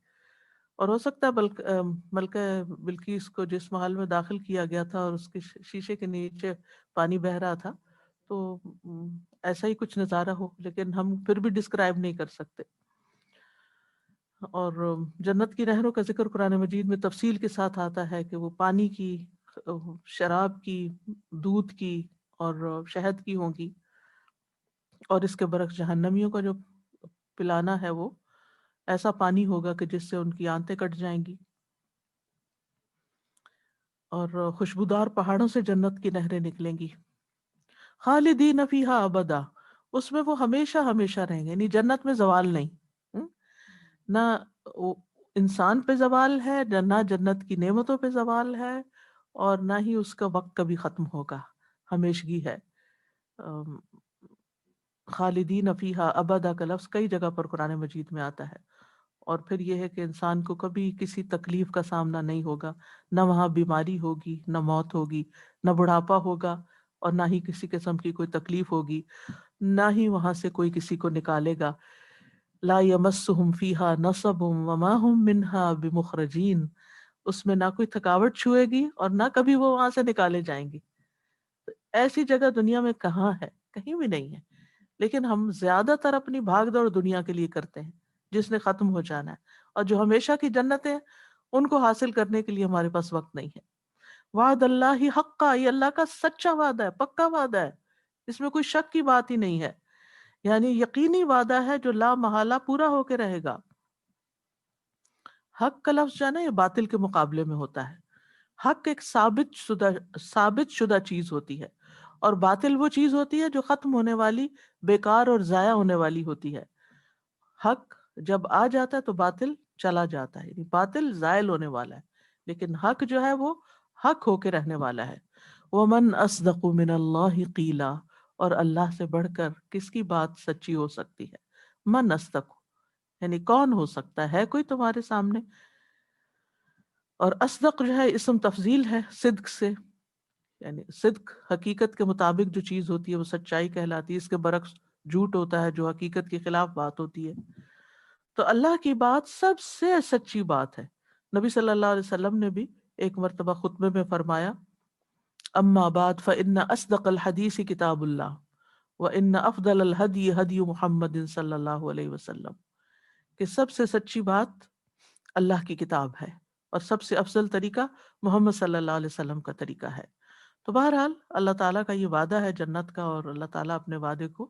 اور ہو سکتا ہے ملکہ بلقیس کو جس محل میں داخل کیا گیا تھا اور اس کے شیشے کے نیچے پانی بہ رہا تھا، تو ایسا ہی کچھ نظارہ ہو، لیکن ہم پھر بھی ڈسکرائب نہیں کر سکتے۔ اور جنت کی نہروں کا ذکر قرآن مجید میں تفصیل کے ساتھ آتا ہے کہ وہ پانی کی، شراب کی، دودھ کی اور شہد کی ہوں گی، اور اس کے برعکس جہنمیوں کا جو پلانا ہے وہ ایسا پانی ہوگا کہ جس سے ان کی آنتیں کٹ جائیں گی۔ اور خوشبودار پہاڑوں سے جنت کی نہریں نکلیں گی، خالدین فیہا ابدا، اس میں وہ ہمیشہ ہمیشہ رہیں گے، یعنی جنت میں زوال نہیں، نہ انسان پہ زوال ہے، نہ جنت کی نعمتوں پہ زوال ہے، اور نہ ہی اس کا وقت کبھی ختم ہوگا، ہمیشگی ہے۔ خالدین فیہا ابدا کا لفظ کئی جگہ پر قرآن مجید میں آتا ہے، اور پھر یہ ہے کہ انسان کو کبھی کسی تکلیف کا سامنا نہیں ہوگا، نہ وہاں بیماری ہوگی، نہ موت ہوگی، نہ بڑھاپا ہوگا، اور نہ ہی کسی قسم کی کوئی تکلیف ہوگی، نہ ہی وہاں سے کوئی کسی کو نکالے گا۔ لا یمسہم فیہا نصب وما ہم منہا بمخرجین، اس میں نہ کوئی تھکاوٹ چھوئے گی اور نہ کبھی وہ وہاں سے نکالے جائیں گے۔ ایسی جگہ دنیا میں کہاں ہے؟ کہیں بھی نہیں ہے. لیکن ہم زیادہ تر اپنی بھاگ دوڑ دنیا کے لیے کرتے ہیں جس نے ختم ہو جانا ہے، اور جو ہمیشہ کی جنتیں ان کو حاصل کرنے کے لیے ہمارے پاس وقت نہیں ہے. وعد اللہ حقا، یہ اللہ کا سچا وعدہ ہے، پکا وعدہ ہے، اس میں کوئی شک کی بات ہی نہیں ہے. یعنی یقینی وعدہ ہے جو لا محالہ پورا ہو کے رہے گا. حق کا لفظ جو ہے نا، یہ باطل کے مقابلے میں ہوتا ہے. حق ایک ثابت شدہ چیز ہوتی ہے، اور باطل وہ چیز ہوتی ہے جو ختم ہونے والی، بیکار اور ضائع ہونے والی ہوتی ہے. حق جب آ جاتا ہے تو باطل چلا جاتا ہے، یعنی باطل زائل ہونے والا ہے، لیکن حق جو ہے وہ حق ہو کے رہنے والا ہے. وَمَنْ أَصْدَقُ مِنَ اللَّهِ قِيلًا، اور اللہ سے بڑھ کر کس کی بات سچی ہو سکتی ہے. من اصدق، یعنی کون ہو سکتا ہے کوئی تمہارے سامنے. اور اصدق جو ہے اسم تفضیل ہے صدق سے، یعنی صدق حقیقت کے مطابق جو چیز ہوتی ہے وہ سچائی کہلاتی ہے. اس کے برعکس جھوٹ ہوتا ہے جو حقیقت کے خلاف بات ہوتی ہے. تو اللہ کی بات سب سے سچی بات ہے. نبی صلی اللہ علیہ وسلم نے بھی ایک مرتبہ خطبے میں فرمایا، اما بعد فإن اصدق الحدیث کتاب اللہ وإن افضل الہدی ہدی محمد صلی اللہ علیہ وسلم، کہ سب سے سچی بات اللہ کی کتاب ہے اور سب سے افضل طریقہ محمد صلی اللہ علیہ وسلم کا طریقہ ہے. تو بہرحال اللہ تعالیٰ کا یہ وعدہ ہے جنت کا، اور اللہ تعالیٰ اپنے وعدے کو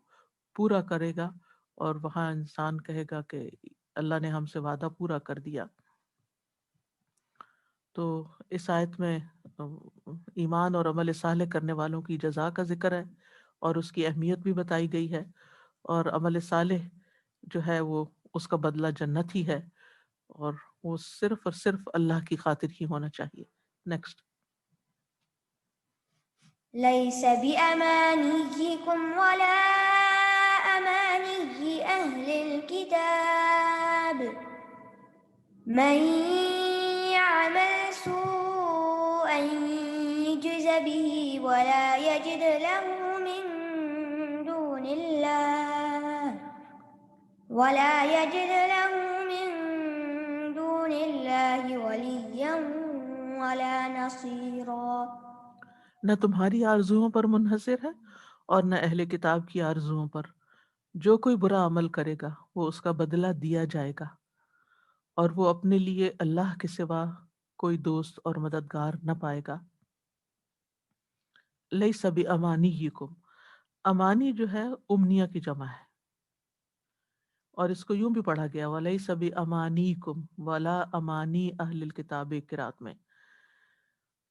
پورا کرے گا، اور وہاں انسان کہے گا کہ اللہ نے ہم سے وعدہ پورا کر دیا. تو اس آیت میں ایمان اور عمل صالح کرنے والوں کی جزا کا ذکر ہے، اور اس کی اہمیت بھی بتائی گئی ہے، اور عمل صالح جو ہے وہ اس کا بدلہ جنت ہی ہے، اور وہ صرف اور صرف اللہ کی خاطر ہی ہونا چاہیے. نیکسٹ. ليس بأمانيكم ولا أماني أهل الكتاب من يعمل سوءا يجز به ولا يجد له من دون الله وليا ولا نصيرا. نہ تمہاری آرزوؤں پر منحصر ہے اور نہ اہل کتاب کی آرزوؤں پر. جو کوئی برا عمل کرے گا وہ اس کا بدلہ دیا جائے گا، اور وہ اپنے لیے اللہ کے سوا کوئی دوست اور مددگار نہ پائے گا. لیس بامانیکم، امانی جو ہے امنیہ کی جمع ہے، اور اس کو یوں بھی پڑھا گیا ولیس بامانیکم ولا امانی اہل الکتاب قرات میں.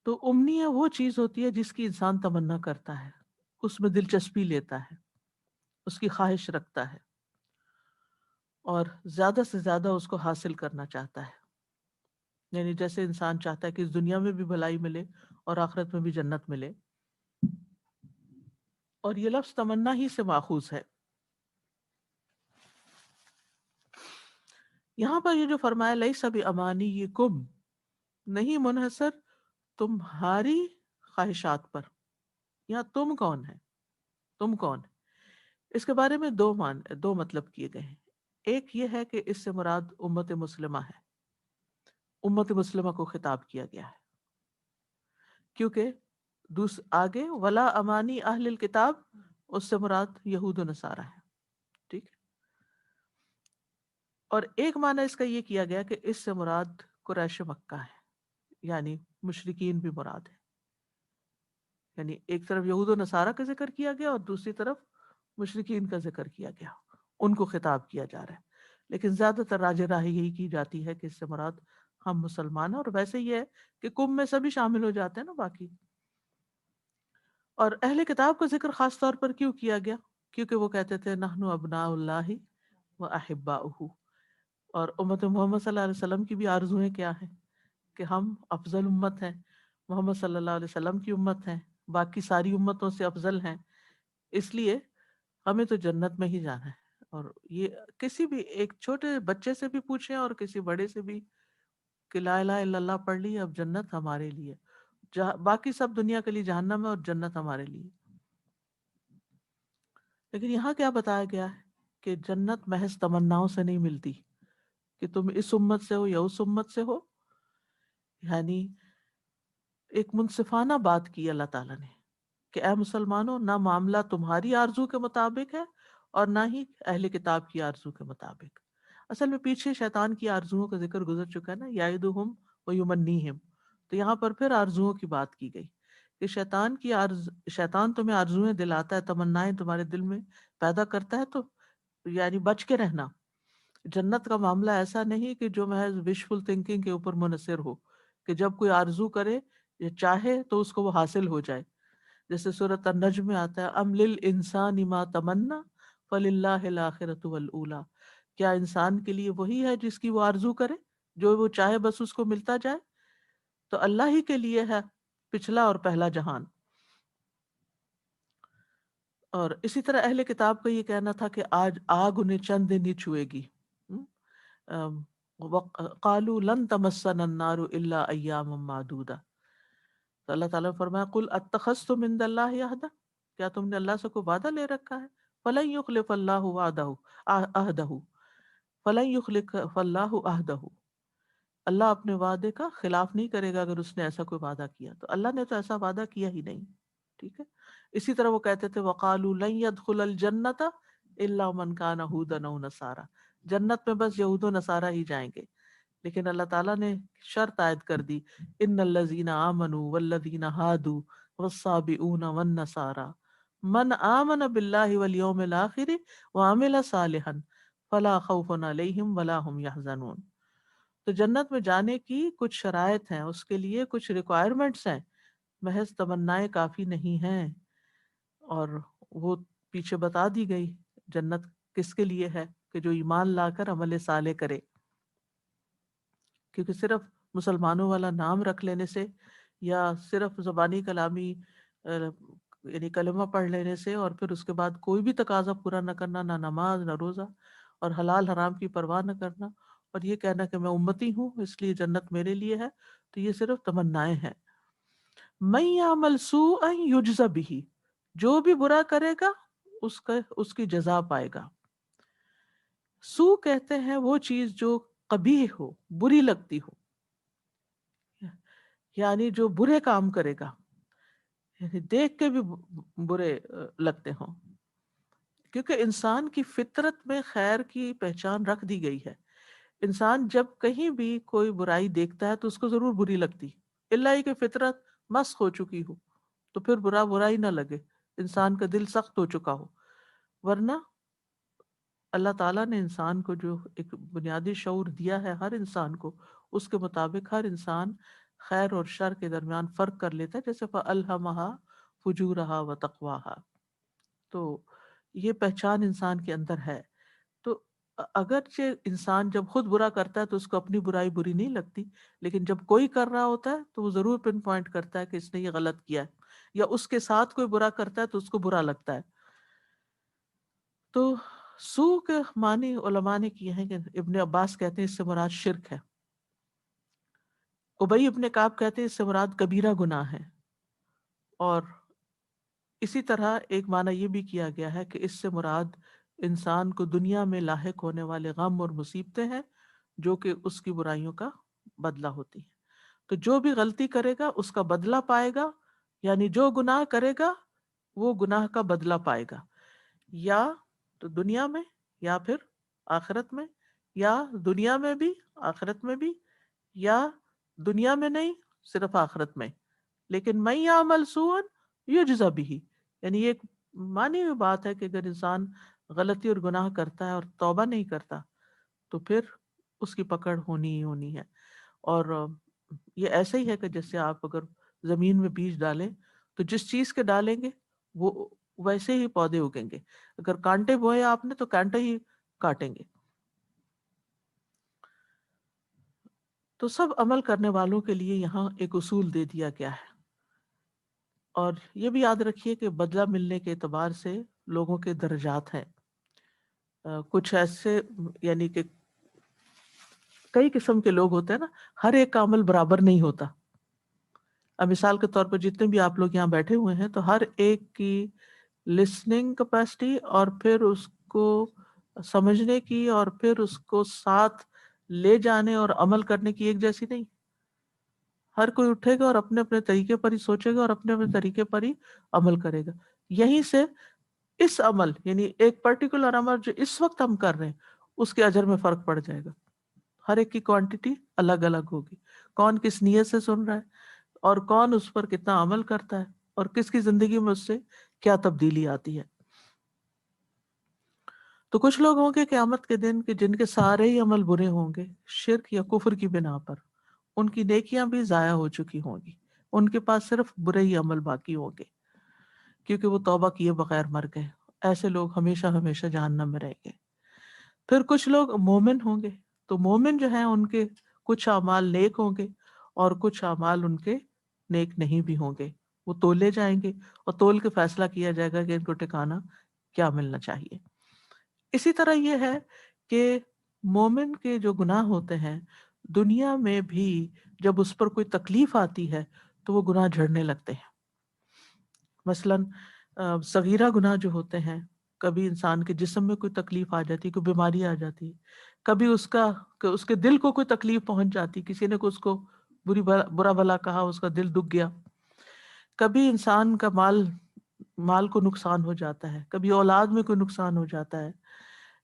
تو امنیہ وہ چیز ہوتی ہے جس کی انسان تمنا کرتا ہے، اس میں دلچسپی لیتا ہے، اس کی خواہش رکھتا ہے، اور زیادہ سے زیادہ اس کو حاصل کرنا چاہتا ہے. یعنی جیسے انسان چاہتا ہے کہ اس دنیا میں بھی بھلائی ملے اور آخرت میں بھی جنت ملے. اور یہ لفظ تمنا ہی سے ماخوذ ہے. یہاں پر یہ جو فرمایا لیس بامانیکم، نہیں منحصر تمہاری خواہشات پر. یہاں تم کون ہے؟ تم کون ہے؟ اس کے بارے میں دو مطلب کیے گئے ہیں. ایک یہ ہے کہ اس سے مراد امت مسلمہ ہے، امت مسلمہ کو خطاب کیا گیا ہے، کیونکہ آگے ولا امانی اہل الکتاب، اس سے مراد یہود و نصارہ ہے. ٹھیک ہے. اور ایک معنی اس کا یہ کیا گیا کہ اس سے مراد قریش مکہ ہے، یعنی مشرکین بھی مراد ہے. یعنی ایک طرف یہود و نصارہ کا ذکر کیا گیا اور دوسری طرف مشرکین کا ذکر کیا گیا، ان کو خطاب کیا جا رہا ہے. لیکن زیادہ تر راجح راہ یہی کی جاتی ہے کہ اس سے مراد ہم مسلمان ہیں، اور ویسے یہ ہے کہ کم میں سبھی شامل ہو جاتے ہیں نا باقی. اور اہل کتاب کا ذکر خاص طور پر کیوں کیا گیا؟ کیونکہ وہ کہتے تھے نحن ابناء اللہ و احباؤہ، اور امت محمد صلی اللہ علیہ وسلم کی بھی آرزویں کیا ہیں کہ ہم افضل امت ہیں، محمد صلی اللہ علیہ وسلم کی امت ہیں، باقی ساری امتوں سے افضل ہیں، اس لیے ہمیں تو جنت میں ہی جانا ہے. اور یہ کسی بھی ایک چھوٹے بچے سے بھی پوچھیں اور کسی بڑے سے بھی کہ لا الہ الا اللہ پڑھ لی، اب جنت ہمارے لیے، باقی سب دنیا کے لیے جہنم ہے اور جنت ہمارے لیے. لیکن یہاں کیا بتایا گیا ہے کہ جنت محض تمناؤں سے نہیں ملتی کہ تم اس امت سے ہو یا اس امت سے ہو. یعنی ایک منصفانہ بات کی اللہ تعالیٰ نے کہ اے مسلمانوں نہ معاملہ تمہاری آرزو کے مطابق ہے اور نہ ہی اہل کتاب کی آرزو کے مطابق. اصل میں پیچھے شیطان کی آرزوؤں کا ذکر گزر چکا ہے نا، یعدہم و یمنیہم. تو یہاں پر پھر آرزوؤں کی بات کی گئی کہ شیطان تمہیں آرزویں دلاتا ہے، تمنائیں تمہارے دل میں پیدا کرتا ہے، تو یعنی بچ کے رہنا. جنت کا معاملہ ایسا نہیں کہ جو محض وشفل تھنکنگ کے اوپر منحصر ہو، کہ جب کوئی آرزو کرے یا چاہے تو اس کو وہ حاصل ہو جائے. جیسے سورۃ النجم میں آتا ہے ام للانسان ما تمنا فللہ الاخرۃ والاولی. کیا انسان کے لیے وہی ہے جس کی وہ آرزو کرے، جو وہ چاہے بس اس کو ملتا جائے؟ تو اللہ ہی کے لیے ہے پچھلا اور پہلا جہان. اور اسی طرح اہل کتاب کا یہ کہنا تھا کہ آج آگ انہیں چند دن ہی چھوئے گی. قالوا لن تمسنا النار الا ایاما معدودہ. تو اللہ تعالیٰ نے فرمایا قل اتخذتم عند اللہ عہدا، کیا تم نے اللہ سے کوئی وعدہ لے رکھا ہے؟ فلن یخلف اللہ عہدہ فلن یخلف اللہ عہدہ. اللہ اپنے وعدے کا خلاف نہیں کرے گا اگر اس نے ایسا کوئی وعدہ کیا. تو اللہ نے تو ایسا وعدہ کیا ہی نہیں. ٹھیک ہے. اسی طرح وہ کہتے تھے وقالوا لن يدخل الجنۃ الا من كان هودا او نصارى، جنت میں بس یہود و نصارہ ہی جائیں گے. لیکن اللہ تعالیٰ نے شرط عائد کر دی ان الذین آمنوا والذین ہادوا والصابئون والنصارى من آمن باللہ والیوم الآخر وعمل صالحا فلا خوف علیہم ولا هم يحزنون. تو جنت میں جانے کی کچھ شرائط ہیں، اس کے لیے کچھ ریکوائرمنٹس ہیں، محض تمنائیں کافی نہیں ہیں. اور وہ پیچھے بتا دی گئی جنت کس کے لیے ہے، کہ جو ایمان لا کر عمل صالح کرے. کیونکہ صرف مسلمانوں والا نام رکھ لینے سے یا صرف زبانی کلامی یعنی کلمہ پڑھ لینے سے اور پھر اس کے بعد کوئی بھی تقاضا پورا نہ کرنا، نہ نماز نہ روزہ اور حلال حرام کی پرواہ نہ کرنا اور یہ کہنا کہ میں امتی ہوں اس لیے جنت میرے لیے ہے، تو یہ صرف تمنائیں ہیں. من یعمل سوءا یجز بہ، جو بھی برا کرے گا اس کی جزا پائے گا. سو کہتے ہیں وہ چیز جو قبیح ہو، بری لگتی ہو، یعنی جو برے کام کرے گا، یعنی دیکھ کے بھی برے لگتے ہوں. کیونکہ انسان کی فطرت میں خیر کی پہچان رکھ دی گئی ہے. انسان جب کہیں بھی کوئی برائی دیکھتا ہے تو اس کو ضرور بری لگتی، الا یہ کہ فطرت مسخ ہو چکی ہو تو پھر برا ہی نہ لگے، انسان کا دل سخت ہو چکا ہو. ورنہ اللہ تعالیٰ نے انسان کو جو ایک بنیادی شعور دیا ہے ہر انسان کو، اس کے مطابق ہر انسان خیر اور شر کے درمیان فرق کر لیتا ہے. جیسے فَأَلْهَمَهَا فُجُورَهَا وَتَقْوَاهَا، تو یہ پہچان انسان کے اندر ہے. تو اگرچہ انسان جب خود برا کرتا ہے تو اس کو اپنی برائی بری نہیں لگتی، لیکن جب کوئی کر رہا ہوتا ہے تو وہ ضرور پن پوائنٹ کرتا ہے کہ اس نے یہ غلط کیا ہے، یا اس کے ساتھ کوئی برا کرتا ہے تو اس کو برا لگتا ہے. تو سو کے معنی علماء نے کیے ہیں کہ ابن عباس کہتے ہیں اس سے مراد شرک ہے، ابی ابن کعب کہتے ہیں اس سے مراد کبیرہ گناہ ہے، اور اسی طرح ایک معنی یہ بھی کیا گیا ہے کہ اس سے مراد انسان کو دنیا میں لاحق ہونے والے غم اور مصیبتیں ہیں جو کہ اس کی برائیوں کا بدلہ ہوتی ہیں. تو جو بھی غلطی کرے گا اس کا بدلہ پائے گا، یعنی جو گناہ کرے گا وہ گناہ کا بدلہ پائے گا، یا تو دنیا میں یا پھر آخرت میں، یا دنیا میں بھی آخرت میں بھی، یا دنیا میں نہیں صرف آخرت میں. لیکن من یعمل سوءا یجز بہ، یعنی یہ ایک مانی ہوئی بات ہے کہ اگر انسان غلطی اور گناہ کرتا ہے اور توبہ نہیں کرتا تو پھر اس کی پکڑ ہونی ہی ہونی ہے. اور یہ ایسے ہی ہے کہ جیسے آپ اگر زمین میں بیج ڈالیں تو جس چیز کے ڈالیں گے وہ ویسے ہی پودے اگیں گے. اگر کانٹے بوئے آپ نے تو کانٹے ہی کاٹیں گے. تو سب عمل کرنے والوں کے لیے یہاں ایک اصول دے دیا گیا ہے. اور یہ بھی یاد رکھیے کہ بدلہ ملنے کے اعتبار سے لوگوں کے درجات ہیں. کچھ ایسے یعنی کہ کئی قسم کے لوگ ہوتے ہیں نا، ہر ایک کا عمل برابر نہیں ہوتا. اب مثال کے طور پر جتنے بھی آپ لوگ یہاں بیٹھے ہوئے ہیں تو ہر ایک کی لسننگ کیپیسٹی اور پھر اس کو سمجھنے کی اور پھر اس کو ساتھ لے جانے اور عمل کرنے کی ایک جیسی نہیں. ہر کوئی اٹھے گا اور اپنے اپنے طریقے پر ہی سوچے گا اور اپنے اپنے طریقے پر ہی عمل کرے گا. یہیں سے اس عمل یعنی ایک پرٹیکولر عمل جو اس وقت ہم کر رہے ہیں اس کے اجر میں فرق پڑ جائے گا. ہر ایک کی کوانٹٹی الگ الگ ہوگی. کون کس نیت سے سن رہا ہے اور کون اس پر کتنا عمل کرتا ہے اور کس کی زندگی میں اس سے کیا تبدیلی آتی ہے. تو کچھ لوگ ہوں گے قیامت کے دن کہ جن کے سارے ہی عمل برے ہوں گے شرک یا کفر کی بنا پر. ان کی نیکیاں بھی ضائع ہو چکی ہوں گی. ان کے پاس صرف برے ہی عمل باقی ہوں گے کیونکہ وہ توبہ کیے بغیر مر گئے. ایسے لوگ ہمیشہ ہمیشہ جہنم میں رہیں گے. پھر کچھ لوگ مومن ہوں گے. تو مومن جو ہیں ان کے کچھ اعمال نیک ہوں گے اور کچھ اعمال ان کے نیک نہیں بھی ہوں گے. وہ تولے جائیں گے اور تول کے فیصلہ کیا جائے گا کہ ان کو ٹھکانہ کیا ملنا چاہیے. اسی طرح یہ ہے کہ مومن کے جو گناہ ہوتے ہیں دنیا میں بھی جب اس پر کوئی تکلیف آتی ہے تو وہ گناہ جھڑنے لگتے ہیں. مثلاً صغیرہ گناہ جو ہوتے ہیں کبھی انسان کے جسم میں کوئی تکلیف آ جاتی ہے, کوئی بیماری آ جاتی ہے, کبھی اس کے دل کو کوئی تکلیف پہنچ جاتی, کسی نے اس کو برا بھلا کہا, اس کا دل دکھ گیا, کبھی انسان کا مال کو نقصان ہو جاتا ہے, کبھی اولاد میں کوئی نقصان ہو جاتا ہے,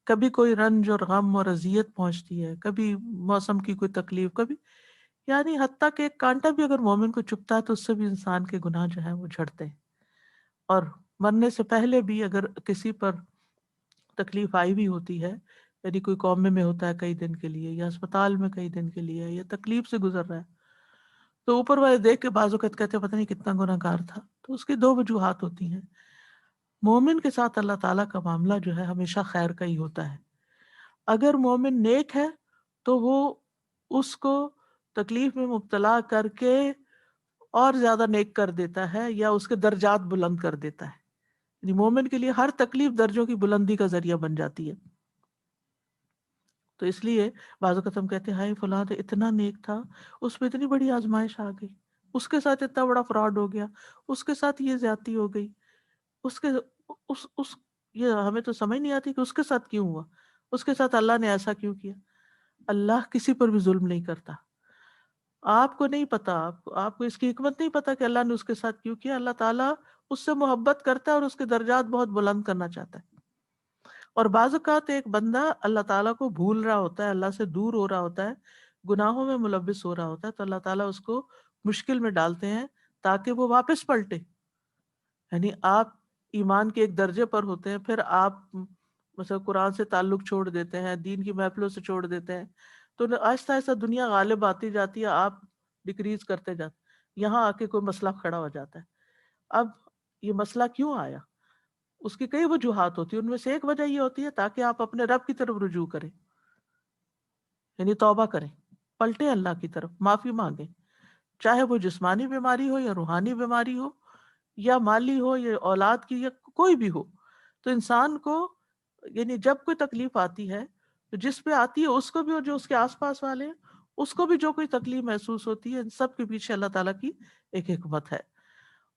کبھی کوئی رنج اور غم اور اذیت پہنچتی ہے, کبھی موسم کی کوئی تکلیف, کبھی یعنی حتیٰ کہ ایک کانٹا بھی اگر مومن کو چبھتا ہے تو اس سے بھی انسان کے گناہ جو ہیں وہ جھڑتے ہیں. اور مرنے سے پہلے بھی اگر کسی پر تکلیف آئی بھی ہوتی ہے, یعنی کوئی قومے میں ہوتا ہے کئی دن کے لیے یا اسپتال میں کئی دن کے لیے یا تکلیف سے گزر رہا ہے, تو اوپر والے دیکھ کے بعض اوقات کہتے ہیں پتہ نہیں کتنا گناہ گار تھا. تو اس کی دو وجوہات ہوتی ہیں. مومن کے ساتھ اللہ تعالیٰ کا معاملہ جو ہے ہمیشہ خیر کا ہی ہوتا ہے. اگر مومن نیک ہے تو وہ اس کو تکلیف میں مبتلا کر کے اور زیادہ نیک کر دیتا ہے یا اس کے درجات بلند کر دیتا ہے. یعنی مومن کے لیے ہر تکلیف درجوں کی بلندی کا ذریعہ بن جاتی ہے. تو اس لیے بعض اوقات ہم کہتے ہیں ہائے فلاں تو اتنا نیک تھا, اس پہ اتنی بڑی آزمائش آ گئی, اس کے ساتھ اتنا بڑا فراڈ ہو گیا, اس کے ساتھ یہ زیادتی ہو گئی, یہ ہمیں تو سمجھ نہیں آتی کہ اس کے ساتھ کیوں ہوا, اس کے ساتھ اللہ نے ایسا کیوں کیا. اللہ کسی پر بھی ظلم نہیں کرتا. آپ کو نہیں پتا, آپ کو اس کی حکمت نہیں پتا کہ اللہ نے اس کے ساتھ کیوں کیا. اللہ تعالیٰ اس سے محبت کرتا ہے اور اس کے درجات بہت بلند کرنا چاہتا ہے. اور بعض اوقات ایک بندہ اللہ تعالیٰ کو بھول رہا ہوتا ہے, اللہ سے دور ہو رہا ہوتا ہے, گناہوں میں ملوث ہو رہا ہوتا ہے, تو اللہ تعالیٰ اس کو مشکل میں ڈالتے ہیں تاکہ وہ واپس پلٹے. یعنی آپ ایمان کے ایک درجے پر ہوتے ہیں, پھر آپ مثلا قرآن سے تعلق چھوڑ دیتے ہیں, دین کی محفلوں سے چھوڑ دیتے ہیں, تو آہستہ آہستہ دنیا غالب آتی جاتی ہے, آپ ڈکریز کرتے جاتے, یہاں آ کے کوئی مسئلہ کھڑا ہو جاتا ہے. اب یہ مسئلہ کیوں آیا, اس کی کئی وجوہات ہوتی ہیں, ان میں سے ایک وجہ یہ ہوتی ہے تاکہ آپ اپنے رب کی طرف رجوع کریں, یعنی توبہ کریں, پلٹیں اللہ کی طرف, معافی مانگیں, چاہے وہ جسمانی بیماری ہو یا روحانی بیماری ہو یا مالی ہو یا اولاد کی یا کوئی بھی ہو. تو انسان کو یعنی جب کوئی تکلیف آتی ہے تو جس پہ آتی ہے اس کو بھی اور جو اس کے آس پاس والے ہیں اس کو بھی جو کوئی تکلیف محسوس ہوتی ہے, ان سب کے پیچھے اللہ تعالیٰ کی ایک حکمت ہے.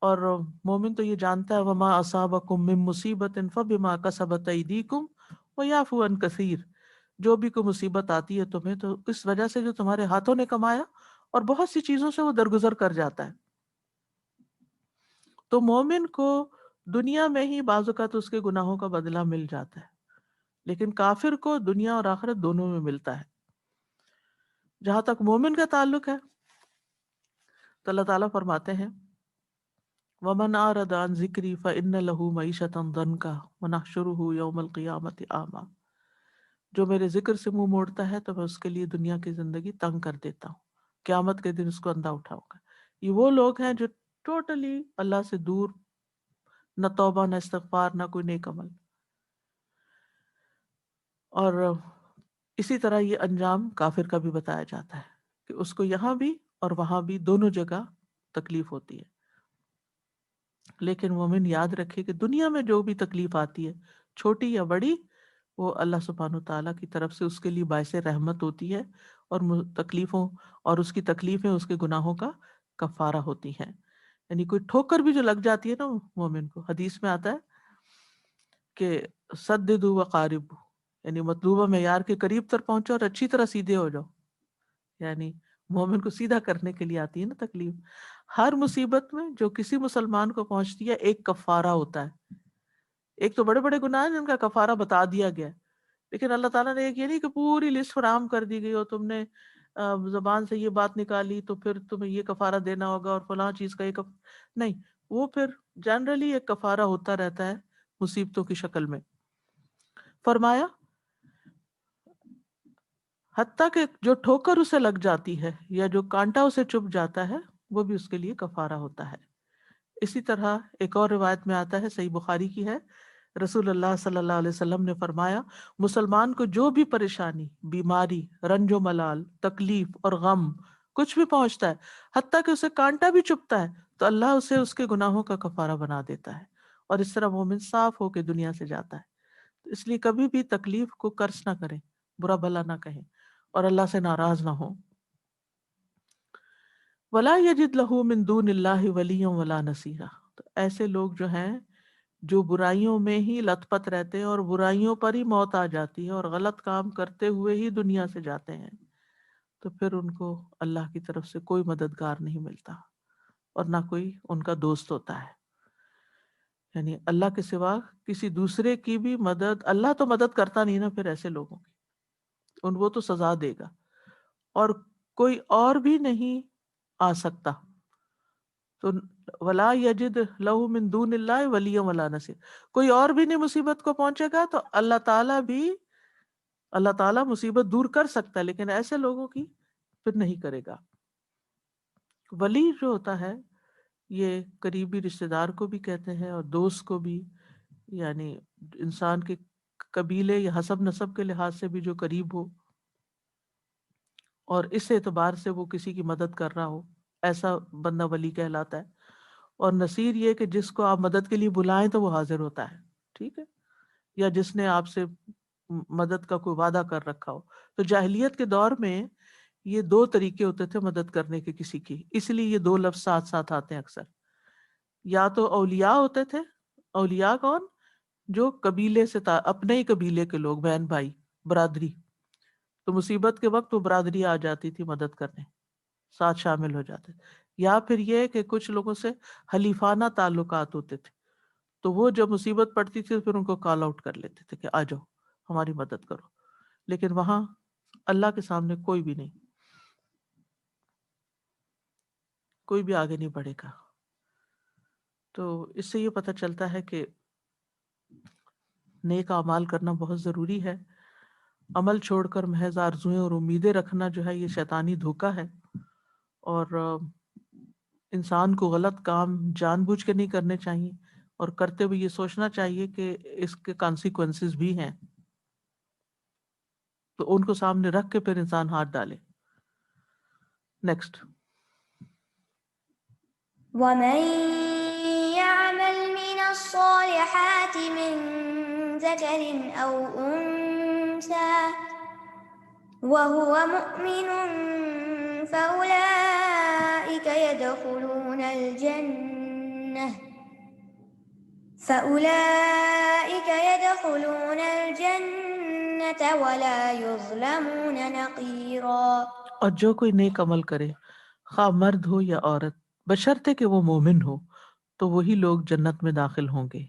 اور مومن تو یہ جانتا ہے وما اصابکم من مصیبت فبما کسبت ایدیکم ویعفو عن کثیر, جو بھی کوئی مصیبت آتی ہے تمہیں تو اس وجہ سے جو تمہارے ہاتھوں نے کمایا, اور بہت سی چیزوں سے وہ درگزر کر جاتا ہے. تو مومن کو دنیا میں ہی بعض اوقات اس کے گناہوں کا بدلہ مل جاتا ہے, لیکن کافر کو دنیا اور آخرت دونوں میں ملتا ہے. جہاں تک مومن کا تعلق ہے تو اللہ تعالیٰ فرماتے ہیں وَمَنْ أَعْرَضَ عَنْ ذِكْرِي فَإِنَّ لَهُ مَعِيشَةً ضَنْكًا وَنَحْشُرُهُ يَوْمَ الْقِيَامَةِ أَعْمَى. جو میرے ذکر سے منہ موڑتا ہے تو میں اس کے لیے دنیا کی زندگی تنگ کر دیتا ہوں, قیامت کے دن اس کو اندھا اٹھاؤں گا. یہ وہ لوگ ہیں جو ٹوٹلی اللہ سے دور, نہ توبہ نہ استغفار نہ کوئی نیک عمل. اور اسی طرح یہ انجام کافر کا بھی بتایا جاتا ہے کہ اس کو یہاں بھی اور وہاں بھی دونوں جگہ تکلیف ہوتی ہے. لیکن مومن یاد رکھے کہ دنیا میں جو بھی تکلیف آتی ہے چھوٹی یا بڑی, وہ اللہ سبحانہ و تعالیٰ کی طرف سے اس کے لیے باعث رحمت ہوتی ہے, اور تکلیفوں اور اس کی تکلیفیں اس کے گناہوں کا کفارہ ہوتی ہیں. یعنی کوئی ٹھوکر بھی جو لگ جاتی ہے نا مومن کو, حدیث میں آتا ہے کہ سددوا وقاربوا, یعنی مطلوبہ معیار کے قریب تر پہنچو اور اچھی طرح سیدھے ہو جاؤ. یعنی مومن کو سیدھا کرنے کے لیے آتی ہے نا تکلیف. ہر مصیبت میں جو کسی مسلمان کو پہنچتی ہے ایک کفارہ ہوتا ہے. ایک تو بڑے بڑے گناہ ہیں جن کا کفارہ بتا دیا گیا ہے، لیکن اللہ تعالیٰ نے ایک یہ نہیں کہ پوری لسٹ فراہم کر دی گئی ہو، تم نے زبان سے یہ بات نکالی تو پھر تمہیں یہ کفارہ دینا ہوگا اور فلاں چیز کا ایک نہیں. وہ پھر جنرلی ایک کفارہ ہوتا رہتا ہے مصیبتوں کی شکل میں. فرمایا حتیٰ کہ جو ٹھوکر اسے لگ جاتی ہے یا جو کانٹا اسے چبھ جاتا ہے وہ بھی اس کے لیے کفارہ ہوتا ہے. اسی طرح ایک اور روایت میں آتا ہے، صحیح بخاری کی ہے، رسول اللہ صلی اللہ علیہ وسلم نے فرمایا مسلمان کو جو بھی پریشانی، بیماری، رنج و ملال، تکلیف اور غم کچھ بھی پہنچتا ہے، حتیٰ کہ اسے کانٹا بھی چبھتا ہے، تو اللہ اسے اس کے گناہوں کا کفارہ بنا دیتا ہے، اور اس طرح مومن صاف ہو کے دنیا سے جاتا ہے. تو اس لیے کبھی بھی تکلیف کو قرض نہ کریں، برا بھلا نہ کہیں اور اللہ سے ناراض نہ ہوں. ولا یجد لہ من دون اللہ ولیا ولا نصیرا. تو ایسے لوگ جو ہیں جو برائیوں میں ہی لت پت رہتے ہیں اور برائیوں پر ہی موت آ جاتی ہے اور غلط کام کرتے ہوئے ہی دنیا سے جاتے ہیں، تو پھر ان کو اللہ کی طرف سے کوئی مددگار نہیں ملتا اور نہ کوئی ان کا دوست ہوتا ہے. یعنی اللہ کے سوا کسی دوسرے کی بھی مدد، اللہ تو مدد کرتا نہیں نا پھر ایسے لوگوں کی، وہ تو سزا دے گا، اور کوئی اور بھی نہیں آ سکتا. تو ولا یجد لہ من دون اللہ ولیا ولا نصیر، کوئی اور بھی نہیں مصیبت کو پہنچے گا تو اللہ تعالیٰ مصیبت دور کر سکتا ہے، لیکن ایسے لوگوں کی پھر نہیں کرے گا. ولی جو ہوتا ہے یہ قریبی رشتہ دار کو بھی کہتے ہیں اور دوست کو بھی، یعنی انسان کے قبیلے یا حسب نسب کے لحاظ سے بھی جو قریب ہو اور اس اعتبار سے وہ کسی کی مدد کر رہا ہو، ایسا بندہ ولی کہلاتا ہے. اور نصیر یہ کہ جس کو آپ مدد کے لیے بلائیں تو وہ حاضر ہوتا ہے، ٹھیک ہے، یا جس نے آپ سے مدد کا کوئی وعدہ کر رکھا ہو. تو جاہلیت کے دور میں یہ دو طریقے ہوتے تھے مدد کرنے کے کسی کی، اس لیے یہ دو لفظ ساتھ ساتھ آتے ہیں اکثر. یا تو اولیاء ہوتے تھے، اولیاء کون؟ جو قبیلے سے اپنے ہی قبیلے کے لوگ، بہن بھائی، برادری، تو مصیبت کے وقت وہ برادری آ جاتی تھی مدد کرنے، ساتھ شامل ہو جاتے تھے. یا پھر یہ کہ کچھ لوگوں سے حلیفانہ تعلقات ہوتے تھے، تو وہ جب مصیبت پڑتی تھی پھر ان کو کال آؤٹ کر لیتے تھے کہ آ جاؤ ہماری مدد کرو. لیکن وہاں اللہ کے سامنے کوئی بھی نہیں، کوئی بھی آگے نہیں بڑھے گا. تو اس سے یہ پتہ چلتا ہے کہ نیک اعمال کرنا بہت ضروری ہے. عمل چھوڑ کر محض آرزوئیں اور امیدیں رکھنا جو ہے یہ شیطانی دھوکہ ہے، اور انسان کو غلط کام جان بوجھ کے نہیں کرنے چاہیے، اور کرتے ہوئے یہ سوچنا چاہیے کہ اس کے کانسیکوینسز بھی ہیں، تو ان کو سامنے رکھ کے پھر انسان ہاتھ ڈالے. نیکسٹ. ومن يعمل من الصالحات من ذكر أو أنثى وهو مؤمن فأولئك يدخلون الجنة ولا يظلمون نقيرا. اور جو کوئی نیک عمل کرے، خواہ مرد ہو یا عورت، بشرطے کہ وہ مومن ہو، تو وہی لوگ جنت میں داخل ہوں گے